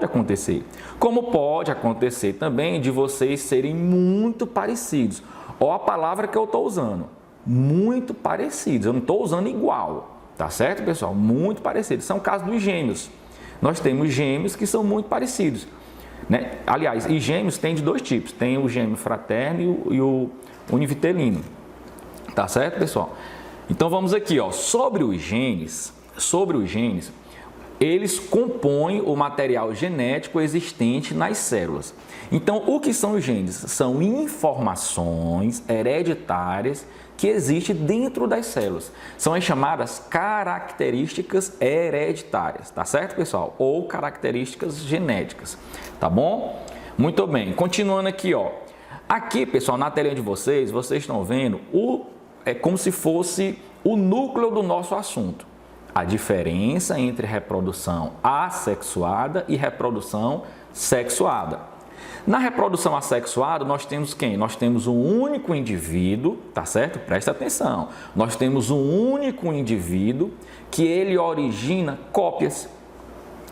acontecer. Como pode acontecer também de vocês serem muito parecidos. Olha a palavra que eu estou usando. Muito parecidos, eu não estou usando igual, tá certo, pessoal? Muito parecidos, são casos dos gêmeos. Nós temos gêmeos que são muito parecidos, né? Aliás, e gêmeos tem de dois tipos, tem o gêmeo fraterno e o univitelino, tá certo, pessoal? Então vamos aqui, ó, sobre os genes, eles compõem o material genético existente nas células. Então, o que são os genes? São informações hereditárias que existe dentro das células. São as chamadas características hereditárias, tá certo, pessoal? Ou características genéticas, tá bom? Muito bem, continuando aqui, ó. Aqui, pessoal, na telinha de vocês estão vendo é como se fosse o núcleo do nosso assunto. A diferença entre reprodução assexuada e reprodução sexuada. Na reprodução assexuada, nós temos quem? Nós temos um único indivíduo, tá certo? Presta atenção. Nós temos um único indivíduo que ele origina cópias.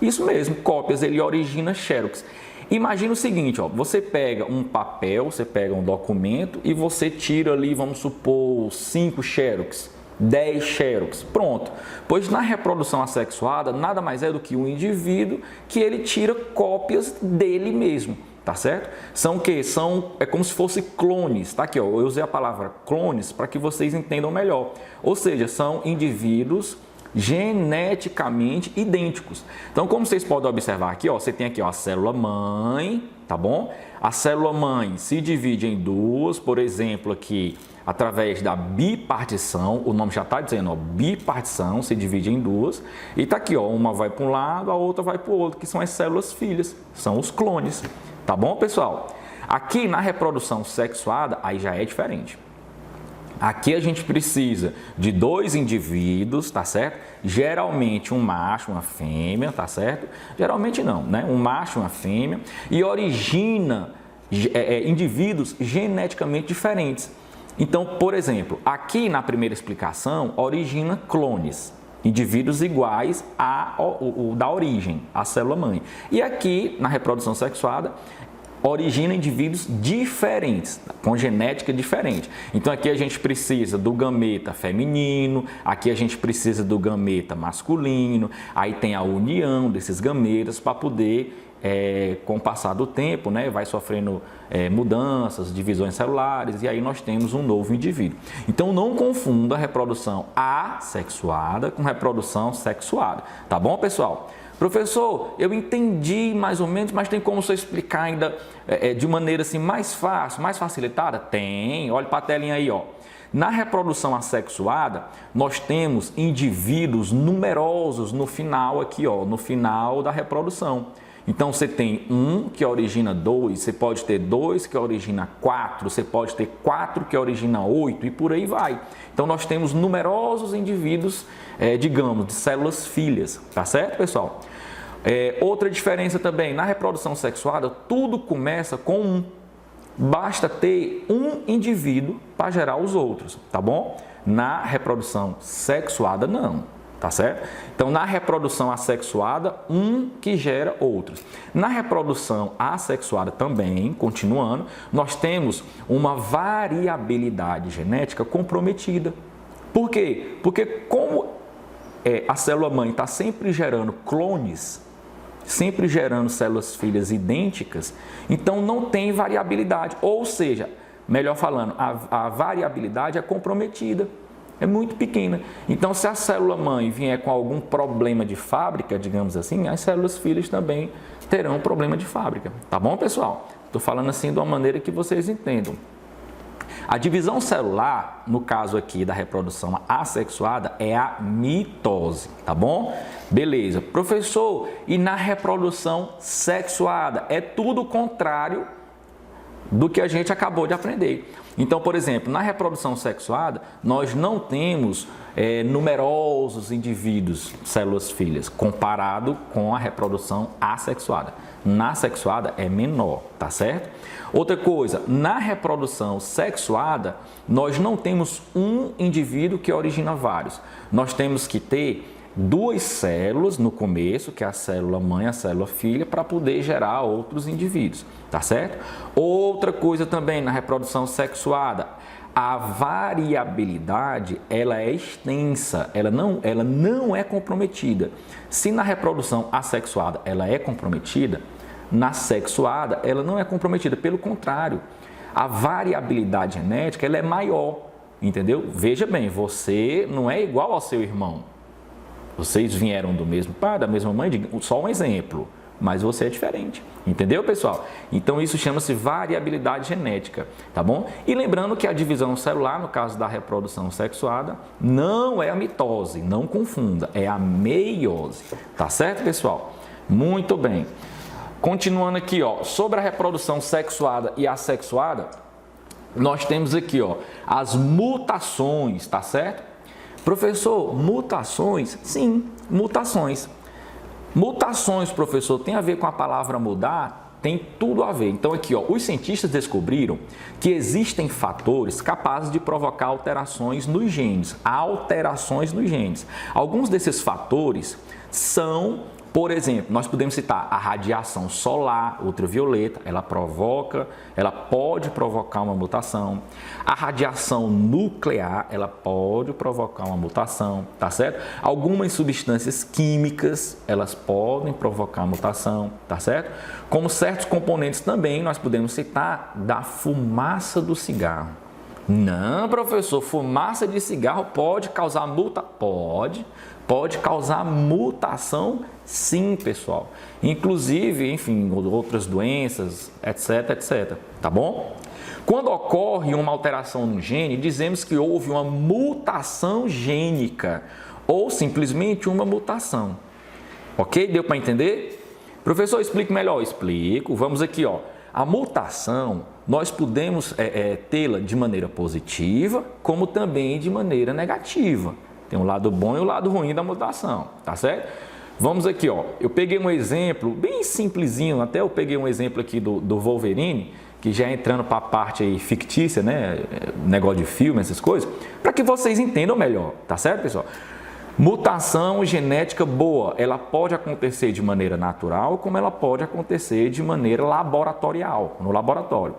Isso mesmo, cópias, ele origina xerox. Imagina o seguinte, ó, você pega um papel, você pega um documento e você tira ali, vamos supor, 5 xerox, 10 xerox, pronto. Pois na reprodução assexuada, nada mais é do que um indivíduo que ele tira cópias dele mesmo. Tá certo? São o quê? É como se fosse clones, tá aqui, ó. Eu usei a palavra clones para que vocês entendam melhor. Ou seja, são indivíduos geneticamente idênticos. Então, como vocês podem observar aqui, ó, você tem aqui, ó, a célula mãe, tá bom? A célula mãe se divide em duas, por exemplo, aqui, através da bipartição, o nome já está dizendo, ó, bipartição, se divide em duas, e tá aqui, ó, uma vai para um lado, a outra vai para o outro, que são as células filhas, são os clones. Tá bom, pessoal? Aqui na reprodução sexuada, aí já é diferente. Aqui a gente precisa de 2 indivíduos, tá certo? Geralmente um macho, uma fêmea, tá certo? Geralmente não, né? Um macho, uma fêmea, e origina indivíduos geneticamente diferentes. Então, por exemplo, aqui na primeira explicação, origina clones. Indivíduos iguais da origem, a célula-mãe. E aqui, na reprodução sexuada, origina indivíduos diferentes, com genética diferente. Então, aqui a gente precisa do gameta feminino, aqui a gente precisa do gameta masculino, aí tem a união desses gametas para poder, com o passar do tempo, né, vai sofrendo mudanças, divisões celulares, e aí nós temos um novo indivíduo. Então, não confunda a reprodução assexuada com reprodução sexuada. Tá bom, pessoal? Professor, eu entendi mais ou menos, mas tem como você explicar ainda de maneira assim mais fácil, mais facilitada? Tem. Olha para a telinha aí, ó. Na reprodução assexuada, nós temos indivíduos numerosos no final aqui, ó, no final da reprodução. Então, você tem um que origina 2, você pode ter 2 que origina 4, você pode ter 4 que origina 8 e por aí vai. Então, nós temos numerosos indivíduos, digamos, de células filhas, tá certo, pessoal? Outra diferença também, na reprodução sexuada, tudo começa com um. Basta ter um indivíduo para gerar os outros, tá bom? Na reprodução sexuada, não. Tá certo? Então, na reprodução assexuada, um que gera outros. Na reprodução assexuada também, continuando, nós temos uma variabilidade genética comprometida. Por quê? Porque como a célula-mãe está sempre gerando clones, sempre gerando células filhas idênticas, então não tem variabilidade. Ou seja, melhor falando, a variabilidade é comprometida. É muito pequena. Então, se a célula-mãe vier com algum problema de fábrica, digamos assim, as células filhas também terão problema de fábrica. Tá bom, pessoal? Estou falando assim de uma maneira que vocês entendam. A divisão celular, no caso aqui da reprodução assexuada, é a mitose, tá bom? Beleza. Professor, e na reprodução sexuada? É tudo o contrário do que a gente acabou de aprender. Então, por exemplo, na reprodução sexuada, nós não temos numerosos indivíduos, células filhas, comparado com a reprodução assexuada. Na sexuada é menor, tá certo? Outra coisa, na reprodução sexuada, nós não temos um indivíduo que origina vários. Nós temos que ter 2 células no começo, que é a célula mãe e a célula filha, para poder gerar outros indivíduos, tá certo? Outra coisa também na reprodução sexuada, a variabilidade, ela é extensa, ela não é comprometida. Se na reprodução assexuada ela é comprometida, na sexuada ela não é comprometida, pelo contrário, a variabilidade genética ela é maior, entendeu? Veja bem, você não é igual ao seu irmão. Vocês vieram do mesmo pai, da mesma mãe, só um exemplo. mas você é diferente. Entendeu, pessoal? Então isso chama-se variabilidade genética, tá bom? E lembrando que a divisão celular, no caso da reprodução sexuada, não é a mitose, não confunda, é a meiose, tá certo, pessoal? Muito bem. Continuando aqui, ó, sobre a reprodução sexuada e assexuada, nós temos aqui, ó, as mutações, tá certo? Professor, mutações? Sim, mutações. Mutações, professor, tem a ver com a palavra mudar? Tem tudo a ver. Então aqui, ó, os cientistas descobriram que existem fatores capazes de provocar alterações nos genes. Alguns desses fatores são, por exemplo, nós podemos citar a radiação solar ultravioleta, ela pode provocar uma mutação. A radiação nuclear, ela pode provocar uma mutação, tá certo? Algumas substâncias químicas, elas podem provocar mutação, tá certo? Como certos componentes também, nós podemos citar da fumaça do cigarro. Não, professor, fumaça de cigarro pode causar pode causar mutação, sim, pessoal. Inclusive, enfim, outras doenças, etc, tá bom? Quando ocorre uma alteração no gene, dizemos que houve uma mutação gênica ou simplesmente uma mutação. Ok? Deu para entender? Professor, explique melhor. Explico. Vamos aqui, ó. A mutação, nós podemos tê-la de maneira positiva, como também de maneira negativa. Tem um lado bom e o lado ruim da mutação, tá certo? Vamos aqui, ó. Eu peguei um exemplo bem simplesinho, até eu peguei um exemplo aqui do Wolverine, que já entrando para a parte aí fictícia, né? Negócio de filme, essas coisas, para que vocês entendam melhor, tá certo, pessoal? Mutação genética boa, ela pode acontecer de maneira natural, como ela pode acontecer de maneira laboratorial, no laboratório.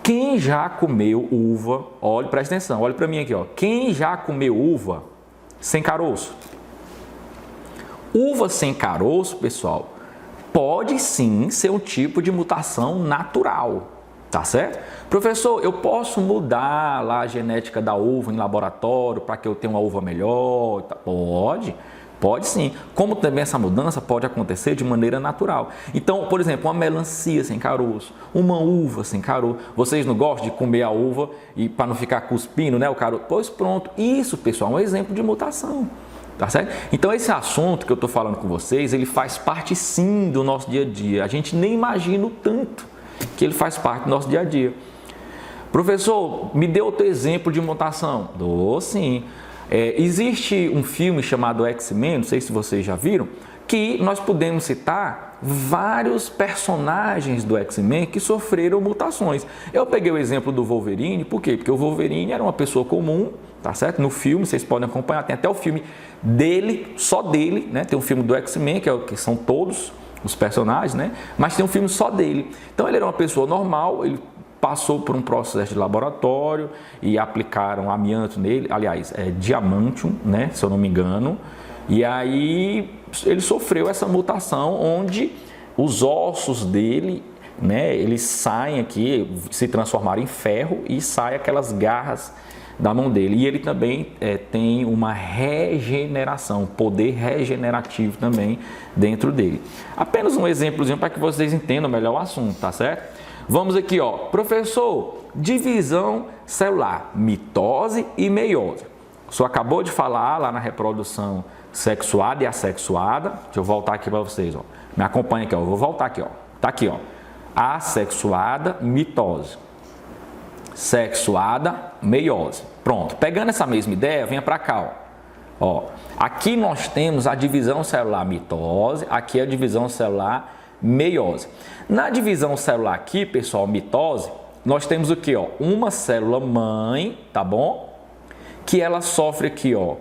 Quem já comeu uva, olha, presta atenção, olha para mim aqui, ó. Quem já comeu uva sem caroço? Uva sem caroço, pessoal, pode sim ser um tipo de mutação natural, tá certo? Professor, eu posso mudar lá a genética da uva em laboratório para que eu tenha uma uva melhor? Pode sim. Como também essa mudança pode acontecer de maneira natural. Então, por exemplo, uma melancia sem caroço, uma uva sem caroço. Vocês não gostam de comer a uva e para não ficar cuspindo, né, o caroço? Pois pronto. Isso, pessoal, é um exemplo de mutação. Tá certo? Então esse assunto que eu estou falando com vocês, ele faz parte sim do nosso dia a dia. A gente nem imagina o tanto que ele faz parte do nosso dia a dia. Professor, me dê outro exemplo de mutação. Dou sim. Existe um filme chamado X-Men, não sei se vocês já viram, que nós podemos citar vários personagens do X-Men que sofreram mutações. Eu peguei o exemplo do Wolverine, por quê? Porque o Wolverine era uma pessoa comum, tá certo? No filme, vocês podem acompanhar, tem até o filme dele, só dele, né? Tem um filme do X-Men, que são todos os personagens, né? Mas tem um filme só dele. Então ele era uma pessoa normal, ele passou por um processo de laboratório e aplicaram amianto nele, aliás, diamantium, né? Se eu não me engano. E aí ele sofreu essa mutação onde os ossos dele, né? Eles saem aqui, se transformaram em ferro e saem aquelas garras da mão dele. E ele também tem uma regeneração, poder regenerativo também dentro dele. Apenas um exemplozinho para que vocês entendam melhor o assunto, tá certo? Vamos aqui, ó. Professor, divisão celular, mitose e meiose. O senhor acabou de falar lá na reprodução sexuada e assexuada. Deixa eu voltar aqui para vocês, ó. Me acompanha aqui, ó. Eu vou voltar aqui, ó. Tá aqui, ó. Assexuada, mitose. Sexuada, meiose. Pronto. Pegando essa mesma ideia, venha para cá, ó. Aqui nós temos a divisão celular mitose, aqui a divisão celular meiose. Na divisão celular aqui, pessoal, mitose, nós temos o que, ó? Uma célula mãe, tá bom? Que ela sofre aqui, ó,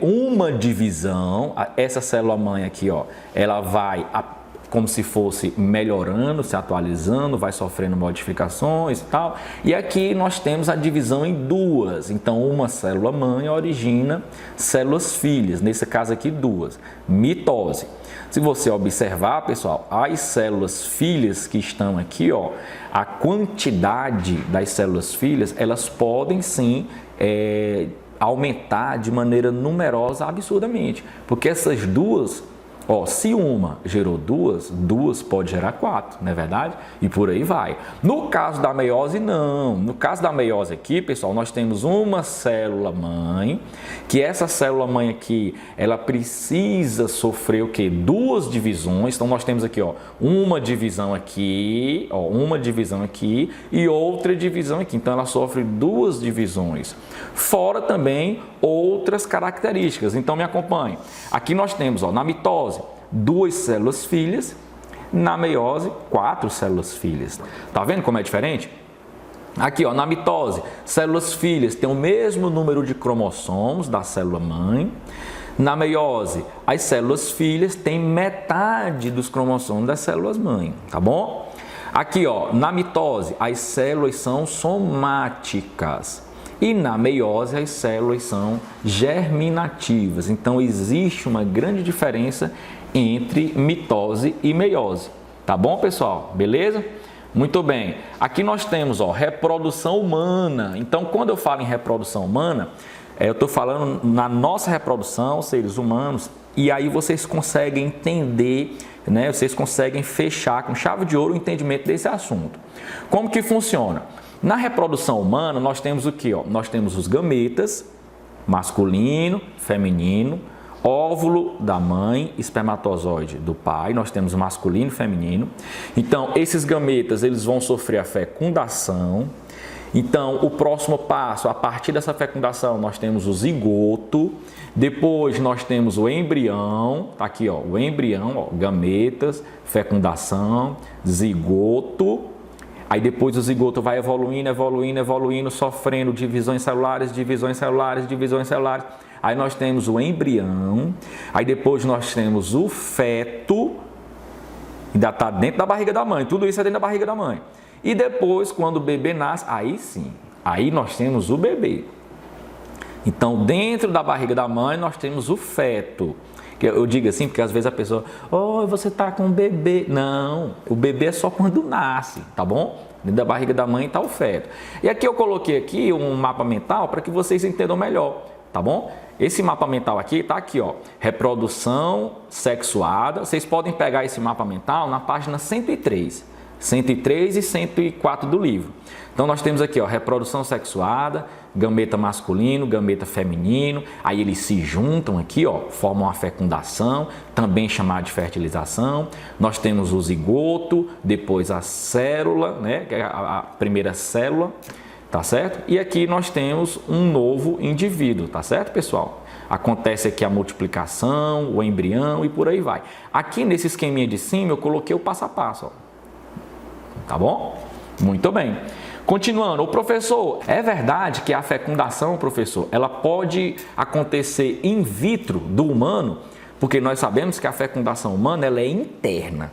uma divisão. Essa célula mãe aqui, ó, ela vai como se fosse melhorando, se atualizando, vai sofrendo modificações e tal. E aqui nós temos a divisão em duas. Então, uma célula mãe origina células filhas, nesse caso aqui duas, mitose. Se você observar, pessoal, as células filhas que estão aqui, ó, a quantidade das células filhas, elas podem sim aumentar de maneira numerosa absurdamente, porque essas duas Ó, se uma gerou duas, duas pode gerar 4, não é verdade? E por aí vai. No caso da meiose, não. No caso da meiose aqui, pessoal, nós temos uma célula-mãe, que essa célula-mãe aqui, ela precisa sofrer o quê? 2 divisões. Então, nós temos aqui, ó, uma divisão aqui, ó, uma divisão aqui e outra divisão aqui. Então, ela sofre 2 divisões. Fora também outras características. Então, me acompanhe. Aqui nós temos, ó, na mitose, 2 células filhas, na meiose, 4 células filhas. Tá vendo como é diferente? Aqui, ó, na mitose, células filhas têm o mesmo número de cromossomos da célula mãe. Na meiose, as células filhas têm metade dos cromossomos das células mãe, tá bom? Aqui, ó, na mitose, as células são somáticas. E na meiose, as células são germinativas. Então, existe uma grande diferença entre mitose e meiose. Tá bom, pessoal? Beleza? Muito bem. Aqui nós temos, ó, reprodução humana. Então, quando eu falo em reprodução humana, eu estou falando na nossa reprodução, seres humanos, e aí vocês conseguem entender, né? Vocês conseguem fechar com chave de ouro o entendimento desse assunto. Como que funciona? Na reprodução humana, nós temos o que? Nós temos os gametas, masculino, feminino, óvulo da mãe, espermatozoide do pai, nós temos masculino e feminino. Então, esses gametas, eles vão sofrer a fecundação. Então, o próximo passo, a partir dessa fecundação, nós temos o zigoto, depois nós temos o embrião, tá aqui, ó, o embrião, ó, gametas, fecundação, zigoto. Aí depois o zigoto vai evoluindo, evoluindo, evoluindo, sofrendo divisões celulares, divisões celulares, divisões celulares. Aí nós temos o embrião, aí depois nós temos o feto, ainda está dentro da barriga da mãe, tudo isso é dentro da barriga da mãe. E depois, quando o bebê nasce, aí sim, aí nós temos o bebê. Então, dentro da barriga da mãe, nós temos o feto. Eu digo assim, porque às vezes a pessoa, oh, você está com um bebê. Não, o bebê é só quando nasce, tá bom? Dentro da barriga da mãe está o feto. E aqui eu coloquei aqui um mapa mental para que vocês entendam melhor, tá bom? Esse mapa mental aqui está aqui, ó, reprodução sexuada. Vocês podem pegar esse mapa mental na página 103 e 104 do livro. Então, nós temos aqui, ó, reprodução sexuada, gameta masculino, gameta feminino, aí eles se juntam aqui, ó, formam a fecundação, também chamada de fertilização. Nós temos o zigoto, depois a célula, né, que é a primeira célula, tá certo? E aqui nós temos um novo indivíduo, tá certo, pessoal? Acontece aqui a multiplicação, o embrião e por aí vai. Aqui nesse esqueminha de cima eu coloquei o passo a passo, ó. Tá bom? Muito bem. Continuando, o professor, é verdade que a fecundação, professor, ela pode acontecer in vitro do humano, porque nós sabemos que a fecundação humana ela é interna.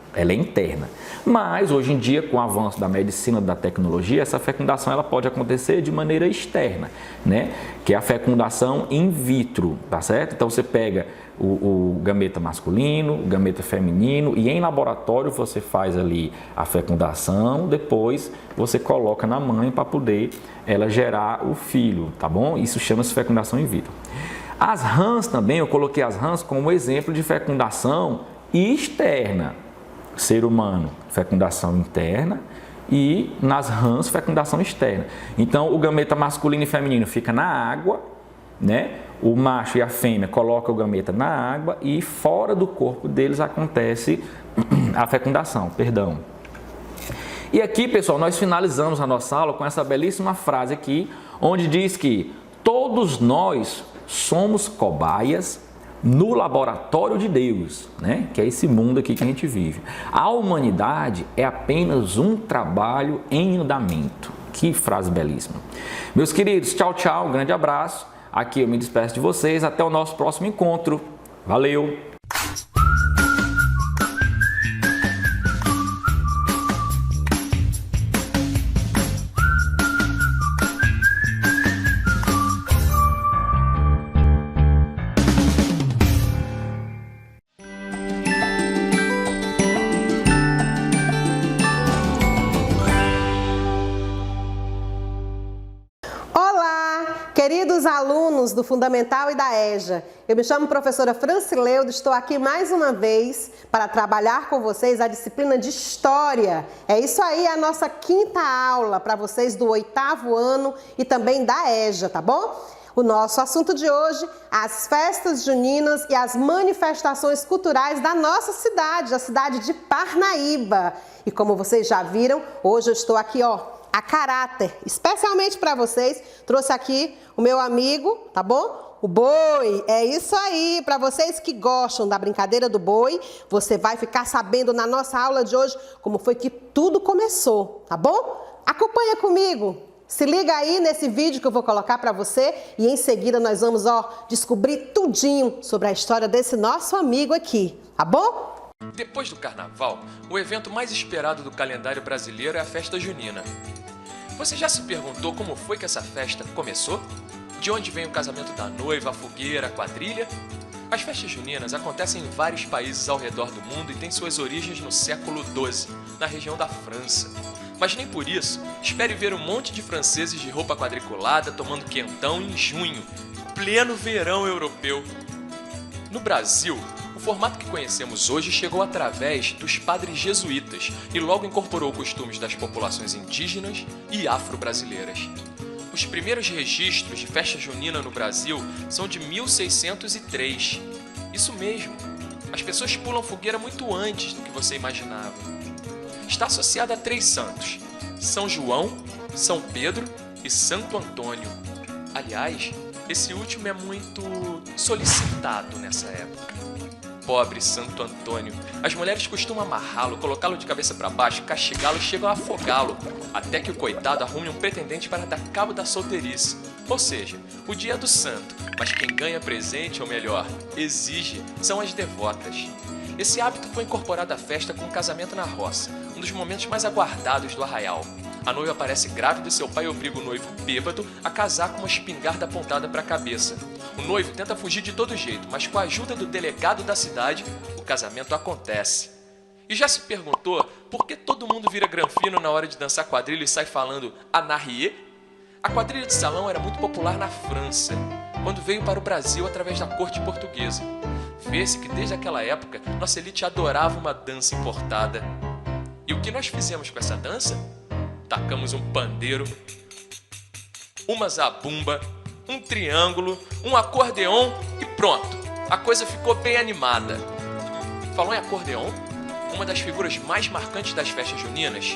Mas hoje em dia, com o avanço da medicina, da tecnologia, essa fecundação ela pode acontecer de maneira externa, né? Que é a fecundação in vitro, tá certo? Então você pega o gameta masculino, o gameta feminino e em laboratório você faz ali a fecundação, depois você coloca na mãe para poder ela gerar o filho, tá bom? Isso chama-se fecundação in vitro. As rãs também, eu coloquei as rãs como exemplo de fecundação externa. Ser humano, fecundação interna e nas rãs, fecundação externa. Então, o gameta masculino e feminino fica na água, né? O macho e a fêmea colocam o gameta na água e fora do corpo deles acontece a fecundação, perdão. E aqui, pessoal, nós finalizamos a nossa aula com essa belíssima frase aqui, onde diz que todos nós somos cobaias no laboratório de Deus, né? Que é esse mundo aqui que a gente vive. A humanidade é apenas um trabalho em andamento. Que frase belíssima. Meus queridos, tchau, tchau, um grande abraço. Aqui eu me despeço de vocês. Até o nosso próximo encontro. Valeu! Queridos alunos alunos do Fundamental e da EJA. Eu me chamo professora Francileudo, estou aqui mais uma vez para trabalhar com vocês a disciplina de História. É isso aí, a nossa quinta aula para vocês do 8º ano e também da EJA, tá bom? O nosso assunto de hoje, as festas juninas e as manifestações culturais da nossa cidade, a cidade de Parnaíba. E como vocês já viram, hoje eu estou aqui, a caráter, especialmente para vocês, trouxe aqui o meu amigo, tá bom? O boi, é isso aí, para vocês que gostam da brincadeira do boi, você vai ficar sabendo na nossa aula de hoje como foi que tudo começou, tá bom? Acompanha comigo. Se liga aí nesse vídeo que eu vou colocar para você e em seguida nós vamos, descobrir tudinho sobre a história desse nosso amigo aqui, tá bom? Depois do carnaval, o evento mais esperado do calendário brasileiro é a festa junina. Você já se perguntou como foi que essa festa começou? De onde vem o casamento da noiva, a fogueira, a quadrilha? As festas juninas acontecem em vários países ao redor do mundo e têm suas origens no século XII, na região da França. Mas nem por isso, espere ver um monte de franceses de roupa quadriculada tomando quentão em junho, pleno verão europeu. No Brasil, o formato que conhecemos hoje chegou através dos padres jesuítas e logo incorporou costumes das populações indígenas e afro-brasileiras. Os primeiros registros de festa junina no Brasil são de 1603. Isso mesmo, as pessoas pulam fogueira muito antes do que você imaginava. Está associada a 3 santos: São João, São Pedro e Santo Antônio. Aliás, esse último é muito solicitado nessa época. Pobre Santo Antônio. As mulheres costumam amarrá-lo, colocá-lo de cabeça para baixo, castigá-lo e chegam a afogá-lo, até que o coitado arrume um pretendente para dar cabo da solteirice. Ou seja, o dia é do santo, mas quem ganha presente, ou melhor, exige, são as devotas. Esse hábito foi incorporado à festa com o casamento na roça, um dos momentos mais aguardados do arraial. A noiva aparece grávida e seu pai obriga o noivo bêbado a casar com uma espingarda apontada para a cabeça. O noivo tenta fugir de todo jeito, mas com a ajuda do delegado da cidade, o casamento acontece. E já se perguntou por que todo mundo vira granfino na hora de dançar quadrilha e sai falando anarrié? A quadrilha de salão era muito popular na França, quando veio para o Brasil através da corte portuguesa. Vê-se que desde aquela época, nossa elite adorava uma dança importada. E o que nós fizemos com essa dança? Tacamos um pandeiro, uma zabumba, um triângulo, um acordeon e pronto, a coisa ficou bem animada. Falou em acordeon? Uma das figuras mais marcantes das festas juninas?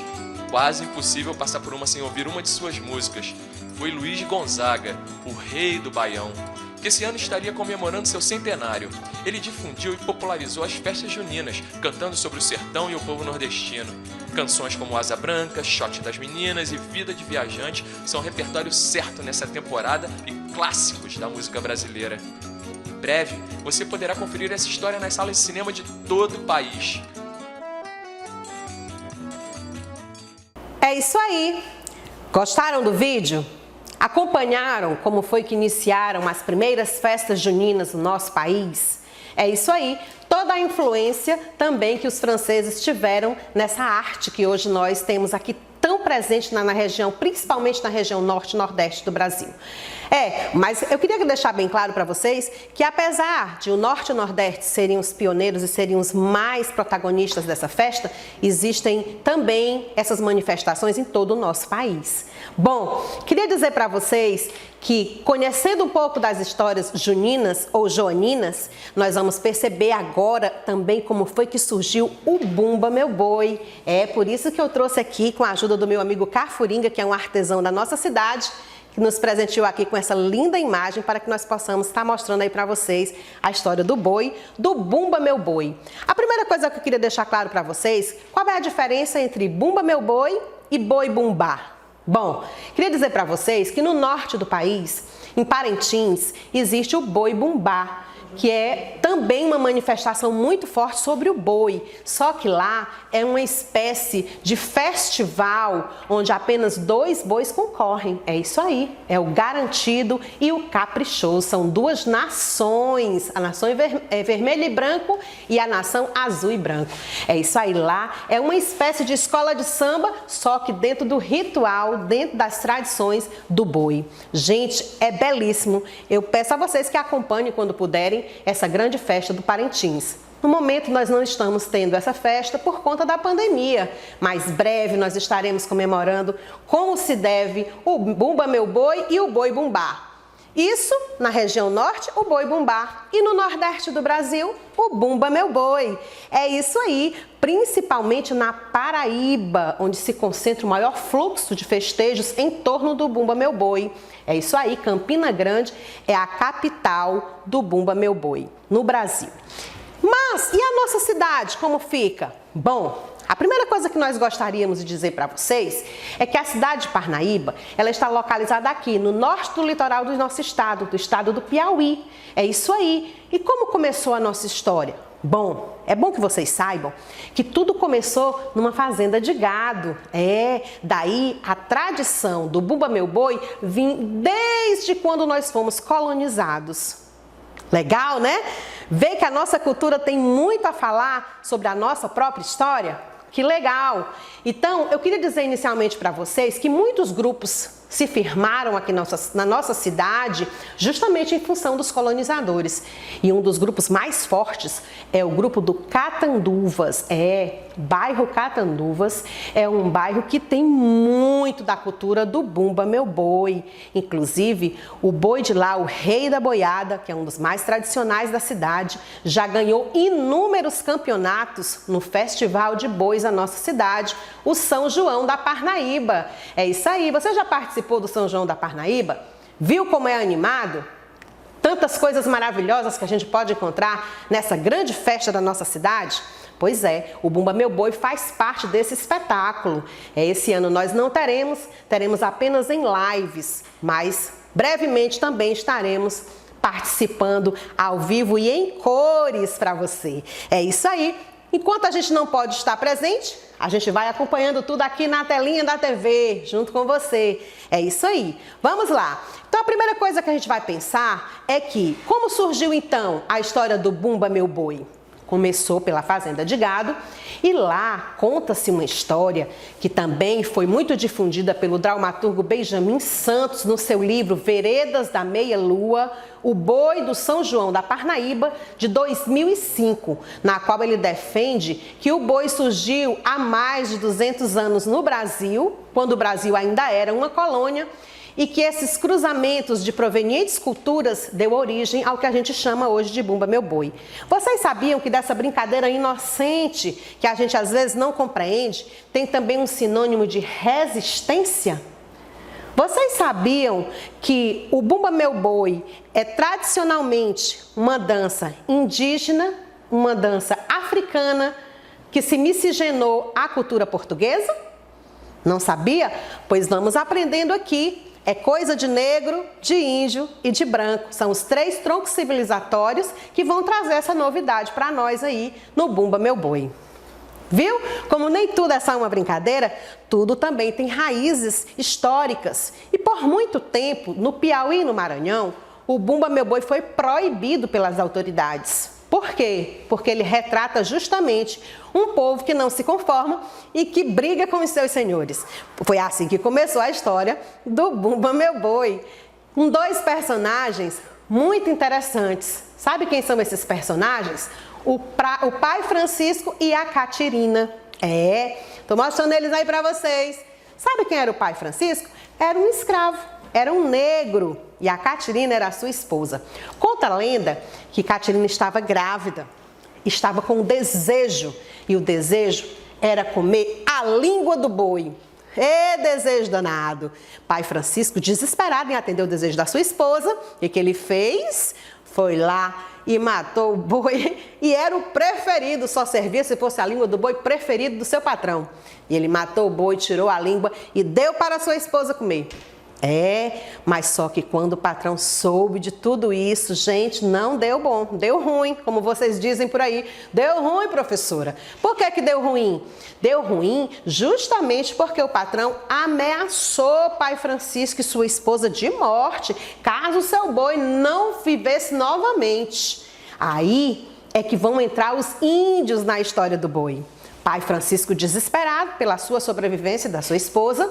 Quase impossível passar por uma sem ouvir uma de suas músicas. Foi Luiz Gonzaga, o rei do baião, que esse ano estaria comemorando seu centenário. Ele difundiu e popularizou as festas juninas, cantando sobre o sertão e o povo nordestino. Canções como Asa Branca, Shot das Meninas e Vida de Viajante são repertório certo nessa temporada e clássicos da música brasileira. Em breve, você poderá conferir essa história nas salas de cinema de todo o país. É isso aí! Gostaram do vídeo? Acompanharam como foi que iniciaram as primeiras festas juninas no nosso país? É isso aí, toda a influência também que os franceses tiveram nessa arte que hoje nós temos aqui tão presente na região, principalmente na região norte e nordeste do Brasil. Mas eu queria deixar bem claro para vocês que apesar de o norte e o nordeste serem os pioneiros e serem os mais protagonistas dessa festa, existem também essas manifestações em todo o nosso país. Bom, queria dizer para vocês que, conhecendo um pouco das histórias juninas ou joaninas, nós vamos perceber agora também como foi que surgiu o Bumba Meu Boi. É por isso que eu trouxe aqui, com a ajuda do meu amigo Cafuringa, que é um artesão da nossa cidade, que nos presenteou aqui com essa linda imagem para que nós possamos estar mostrando aí para vocês a história do boi, do Bumba Meu Boi. A primeira coisa que eu queria deixar claro para vocês, qual é a diferença entre Bumba Meu Boi e Boi Bumbá? Bom, queria dizer para vocês que no norte do país, em Parintins, existe o Boi Bumbá, que é também uma manifestação muito forte sobre o boi. Só que lá é uma espécie de festival onde apenas 2 bois concorrem. É isso aí, é o garantido e o caprichoso. São 2 nações, a nação vermelho e branco e a nação azul e branco. É isso aí, lá é uma espécie de escola de samba, só que dentro do ritual, dentro das tradições do boi. Gente, é belíssimo. Eu peço a vocês que acompanhem quando puderem essa grande festa do Parintins. No momento nós não estamos tendo essa festa por conta da pandemia, mas breve nós estaremos comemorando como se deve o Bumba Meu Boi e o Boi Bumbá. Isso na região norte, o Boi Bumbá, e no nordeste do Brasil, o Bumba Meu Boi. É isso aí, principalmente na Paraíba, onde se concentra o maior fluxo de festejos em torno do Bumba Meu Boi. É isso aí, Campina Grande é a capital do Bumba Meu Boi, no Brasil. Mas e a nossa cidade, como fica? Bom, a primeira coisa que nós gostaríamos de dizer para vocês é que a cidade de Parnaíba, ela está localizada aqui no norte do litoral do nosso estado, do estado do Piauí. É isso aí. E como começou a nossa história? Bom, é bom que vocês saibam que tudo começou numa fazenda de gado. Daí a tradição do Bumba Meu Boi vem desde quando nós fomos colonizados. Legal, né? Ver que a nossa cultura tem muito a falar sobre a nossa própria história? Que legal! Então, eu queria dizer inicialmente para vocês que muitos grupos se firmaram aqui na nossa cidade justamente em função dos colonizadores. E um dos grupos mais fortes é o grupo do Catanduvas. Bairro Catanduvas é um bairro que tem muito da cultura do Bumba Meu Boi. Inclusive, o boi de lá, o Rei da Boiada, que é um dos mais tradicionais da cidade, já ganhou inúmeros campeonatos no Festival de Bois da nossa cidade, o São João da Parnaíba. É isso aí, você já participou do São João da Parnaíba? Viu como é animado? Tantas coisas maravilhosas que a gente pode encontrar nessa grande festa da nossa cidade? Pois é, o Bumba Meu Boi faz parte desse espetáculo. Esse ano nós não teremos apenas em lives, mas brevemente também estaremos participando ao vivo e em cores para você. É isso aí. Enquanto a gente não pode estar presente, a gente vai acompanhando tudo aqui na telinha da TV, junto com você. É isso aí. Vamos lá. Então, a primeira coisa que a gente vai pensar é que, como surgiu então a história do Bumba Meu Boi? Começou pela fazenda de gado e lá conta-se uma história que também foi muito difundida pelo dramaturgo Benjamin Santos no seu livro Veredas da Meia-Lua, o Boi do São João da Parnaíba, de 2005, na qual ele defende que o boi surgiu há mais de 200 anos no Brasil, quando o Brasil ainda era uma colônia, e que esses cruzamentos de provenientes culturas deu origem ao que a gente chama hoje de Bumba Meu Boi. Vocês sabiam que dessa brincadeira inocente, que a gente às vezes não compreende, tem também um sinônimo de resistência? Vocês sabiam que o Bumba Meu Boi é tradicionalmente uma dança indígena, uma dança africana, que se miscigenou à cultura portuguesa? Não sabia? Pois vamos aprendendo aqui. É coisa de negro, de índio e de branco. São os 3 troncos civilizatórios que vão trazer essa novidade para nós aí no Bumba Meu Boi. Viu? Como nem tudo é só uma brincadeira, tudo também tem raízes históricas. E por muito tempo, no Piauí e no Maranhão, o Bumba Meu Boi foi proibido pelas autoridades. Por quê? Porque ele retrata justamente um povo que não se conforma e que briga com os seus senhores. Foi assim que começou a história do Bumba Meu Boi, com 2 personagens muito interessantes. Sabe quem são esses personagens? O pai Francisco e a Catirina. Tô mostrando eles aí para vocês. Sabe quem era o pai Francisco? Era um escravo. Era um negro e a Catirina era a sua esposa. Conta a lenda que Catirina estava grávida, estava com um desejo, e o desejo era comer a língua do boi. Desejo danado! Pai Francisco, desesperado em atender o desejo da sua esposa, e o que ele fez? Foi lá e matou o boi, e era o preferido, só servia se fosse a língua do boi preferido do seu patrão. E ele matou o boi, tirou a língua e deu para a sua esposa comer. Mas só que quando o patrão soube de tudo isso, gente, não deu bom, deu ruim, como vocês dizem por aí. Deu ruim, professora. Por que que deu ruim? Deu ruim justamente porque o patrão ameaçou Pai Francisco e sua esposa de morte, caso seu boi não vivesse novamente. Aí é que vão entrar os índios na história do boi. Pai Francisco, desesperado pela sua sobrevivência da sua esposa,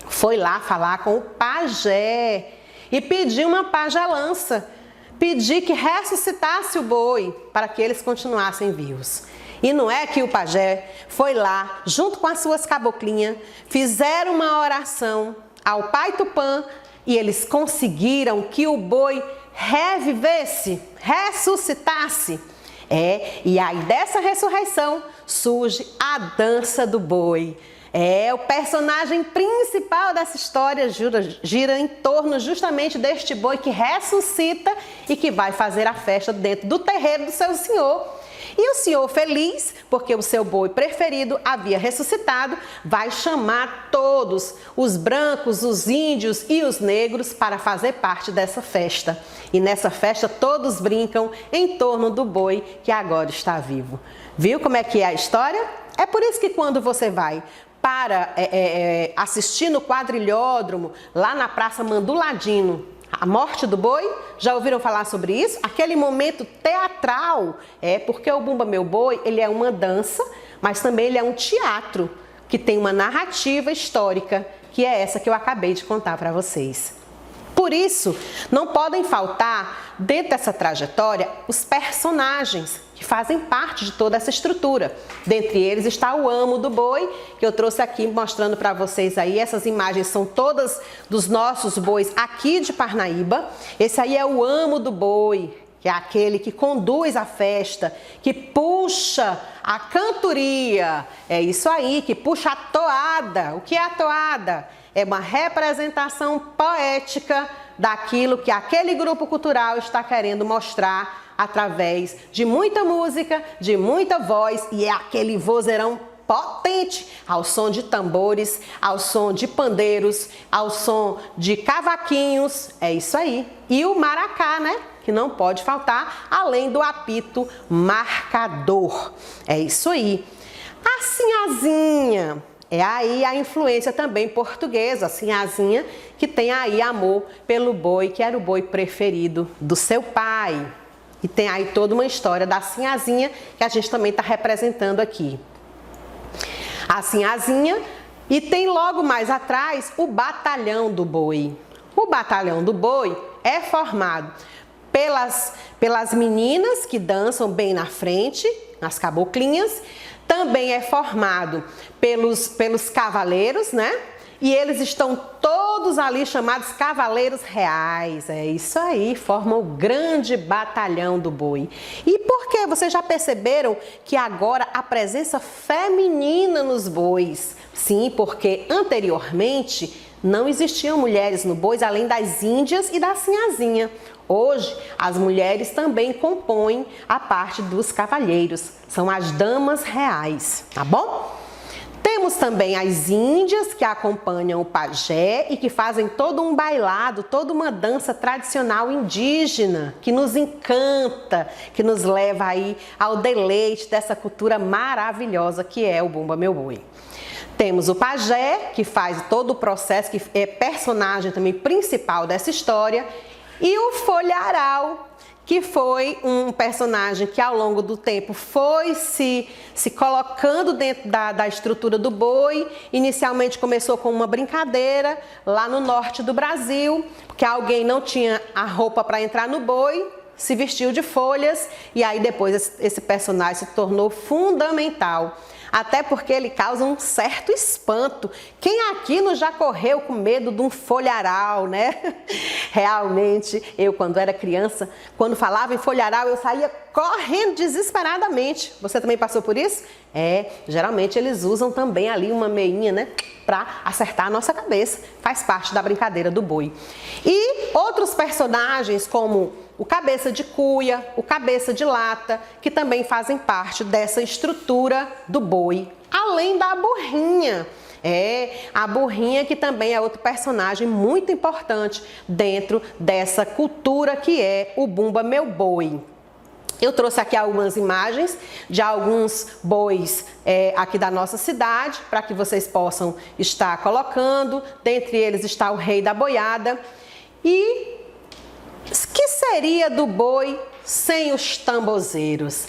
foi lá falar com o pajé e pediu uma pajelança, pedir que ressuscitasse o boi para que eles continuassem vivos. E não é que o pajé foi lá, junto com as suas caboclinhas, fizeram uma oração ao Pai Tupã e eles conseguiram que o boi revivesse, ressuscitasse. E aí dessa ressurreição surge a dança do boi. O personagem principal dessa história gira em torno justamente deste boi que ressuscita e que vai fazer a festa dentro do terreiro do seu senhor. E o senhor, feliz porque o seu boi preferido havia ressuscitado, vai chamar todos, os brancos, os índios e os negros, para fazer parte dessa festa. E nessa festa todos brincam em torno do boi que agora está vivo. Viu como é que é a história? É por isso que quando você vai para assistir no quadrilhódromo, lá na Praça Manduladino, a morte do boi, já ouviram falar sobre isso? Aquele momento teatral, porque o Bumba Meu Boi, ele é uma dança, mas também ele é um teatro, que tem uma narrativa histórica, que é essa que eu acabei de contar para vocês. Por isso, não podem faltar, dentro dessa trajetória, os personagens que fazem parte de toda essa estrutura. Dentre eles está o amo do boi, que eu trouxe aqui mostrando para vocês aí. Essas imagens são todas dos nossos bois aqui de Parnaíba. Esse aí é o amo do boi, que é aquele que conduz a festa, que puxa a cantoria. É isso aí, que puxa a toada. O que é a toada? É uma representação poética daquilo que aquele grupo cultural está querendo mostrar através de muita música, de muita voz, e é aquele vozeirão potente, ao som de tambores, ao som de pandeiros, ao som de cavaquinhos, é isso aí. E o maracá, né? Que não pode faltar, além do apito marcador, é isso aí. A sinhazinha. É aí a influência também portuguesa, a sinhazinha, que tem aí amor pelo boi, que era o boi preferido do seu pai. E tem aí toda uma história da sinhazinha, que a gente também está representando aqui. A sinhazinha, e tem logo mais atrás o batalhão do boi. O batalhão do boi é formado pelas meninas que dançam bem na frente, as caboclinhas. Também é formado pelos cavaleiros, né? E eles estão todos ali chamados cavaleiros reais. É isso aí, formam o grande batalhão do boi. E por que? Vocês já perceberam que agora a presença feminina nos bois? Sim, porque anteriormente não existiam mulheres no bois, além das índias e da sinhazinha. Hoje, as mulheres também compõem a parte dos cavalheiros, são as damas reais, tá bom? Temos também as índias que acompanham o pajé e que fazem todo um bailado, toda uma dança tradicional indígena que nos encanta, que nos leva aí ao deleite dessa cultura maravilhosa que é o Bumba Meu Boi. Temos o pajé, que faz todo o processo, que é personagem também principal dessa história, e o folharal, que foi um personagem que ao longo do tempo foi se colocando dentro da estrutura do boi. Inicialmente começou com uma brincadeira lá no norte do Brasil, porque alguém não tinha a roupa para entrar no boi, se vestiu de folhas, e aí depois esse personagem se tornou fundamental. Até porque ele causa um certo espanto. Quem aqui não já correu com medo de um folharal, né? Realmente, eu quando era criança, quando falava em folharal, eu saía correndo desesperadamente. Você também passou por isso? Geralmente eles usam também ali uma meinha, né? Para acertar a nossa cabeça. Faz parte da brincadeira do boi. E outros personagens como o cabeça de cuia, o cabeça de lata, que também fazem parte dessa estrutura do boi. Além da burrinha. É a burrinha, que também é outro personagem muito importante dentro dessa cultura que é o Bumba Meu Boi. Eu trouxe aqui algumas imagens de alguns bois aqui da nossa cidade, para que vocês possam estar colocando. Dentre eles está o Rei da Boiada. E que seria do boi sem os tambozeiros?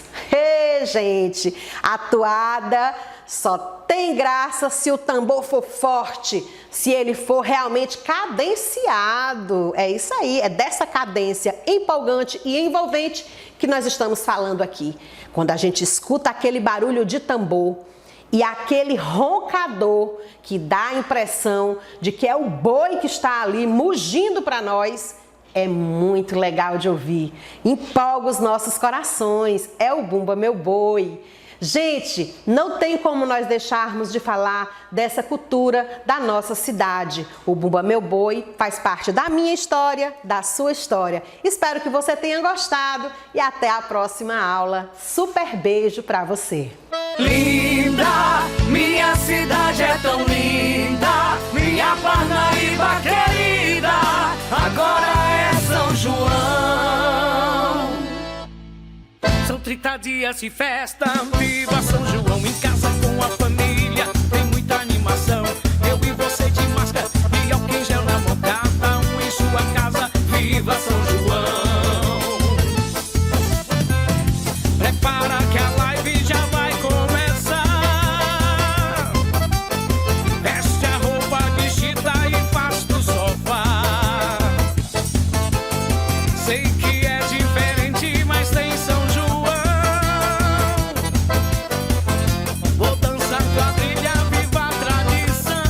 Gente, a toada só tem graça se o tambor for forte, se ele for realmente cadenciado. É isso aí, é dessa cadência empolgante e envolvente que nós estamos falando aqui. Quando a gente escuta aquele barulho de tambor e aquele roncador que dá a impressão de que é o boi que está ali mugindo para nós, é muito legal de ouvir. Empolga os nossos corações. É o Bumba Meu Boi. Gente, não tem como nós deixarmos de falar dessa cultura da nossa cidade. O Bumba Meu Boi faz parte da minha história, da sua história. Espero que você tenha gostado e até a próxima aula. Super beijo para você. Linda, minha cidade é tão linda, minha Parnaíba querida, agora é São João. São 30 dias de festa, viva São João, em casa com a família, tem muita animação. Eu e você de máscara e álcool em gel na mão, cada um em sua casa, viva São João. Prepara que a live já vai começar. Veste a roupa vestida e faz do sofá. Sei que é diferente, mas tem São João. Vou dançar quadrilha, viva a tradição.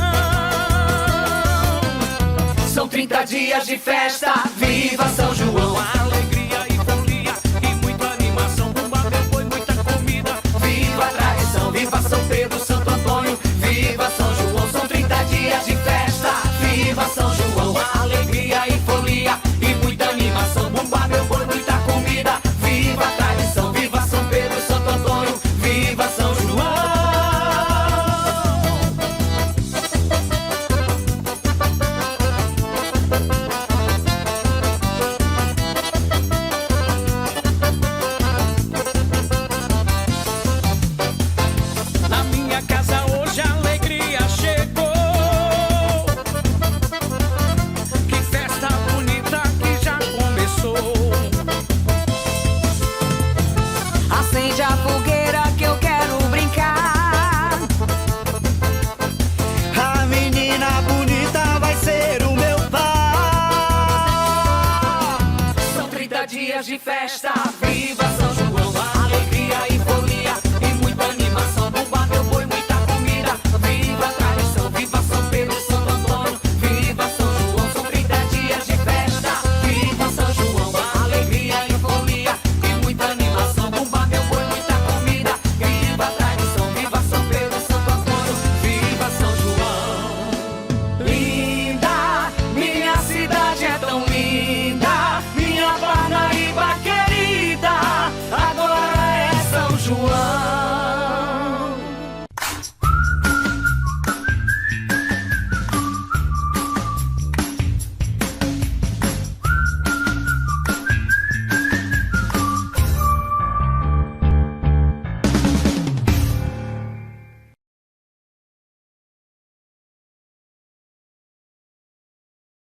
São 30 dias de festa, viva São João. Alegria e folia e muita animação. Bumba Meu Boi, muita comida, viva a tradição. Viva São Pedro, Santo Antônio, viva São João. São 30 dias de festa, viva São João. Alegria e folia e muita animação. Bumba Meu Boi, muita comida, viva a tradição. Viva São Pedro, Santo Antônio, viva São João. Na minha casa hoje a alegria chegou. Que festa bonita que já começou. Acende a fogueira que eu quero brincar. A menina bonita vai ser o meu par. São 30 dias de festa, viva São João, alegria e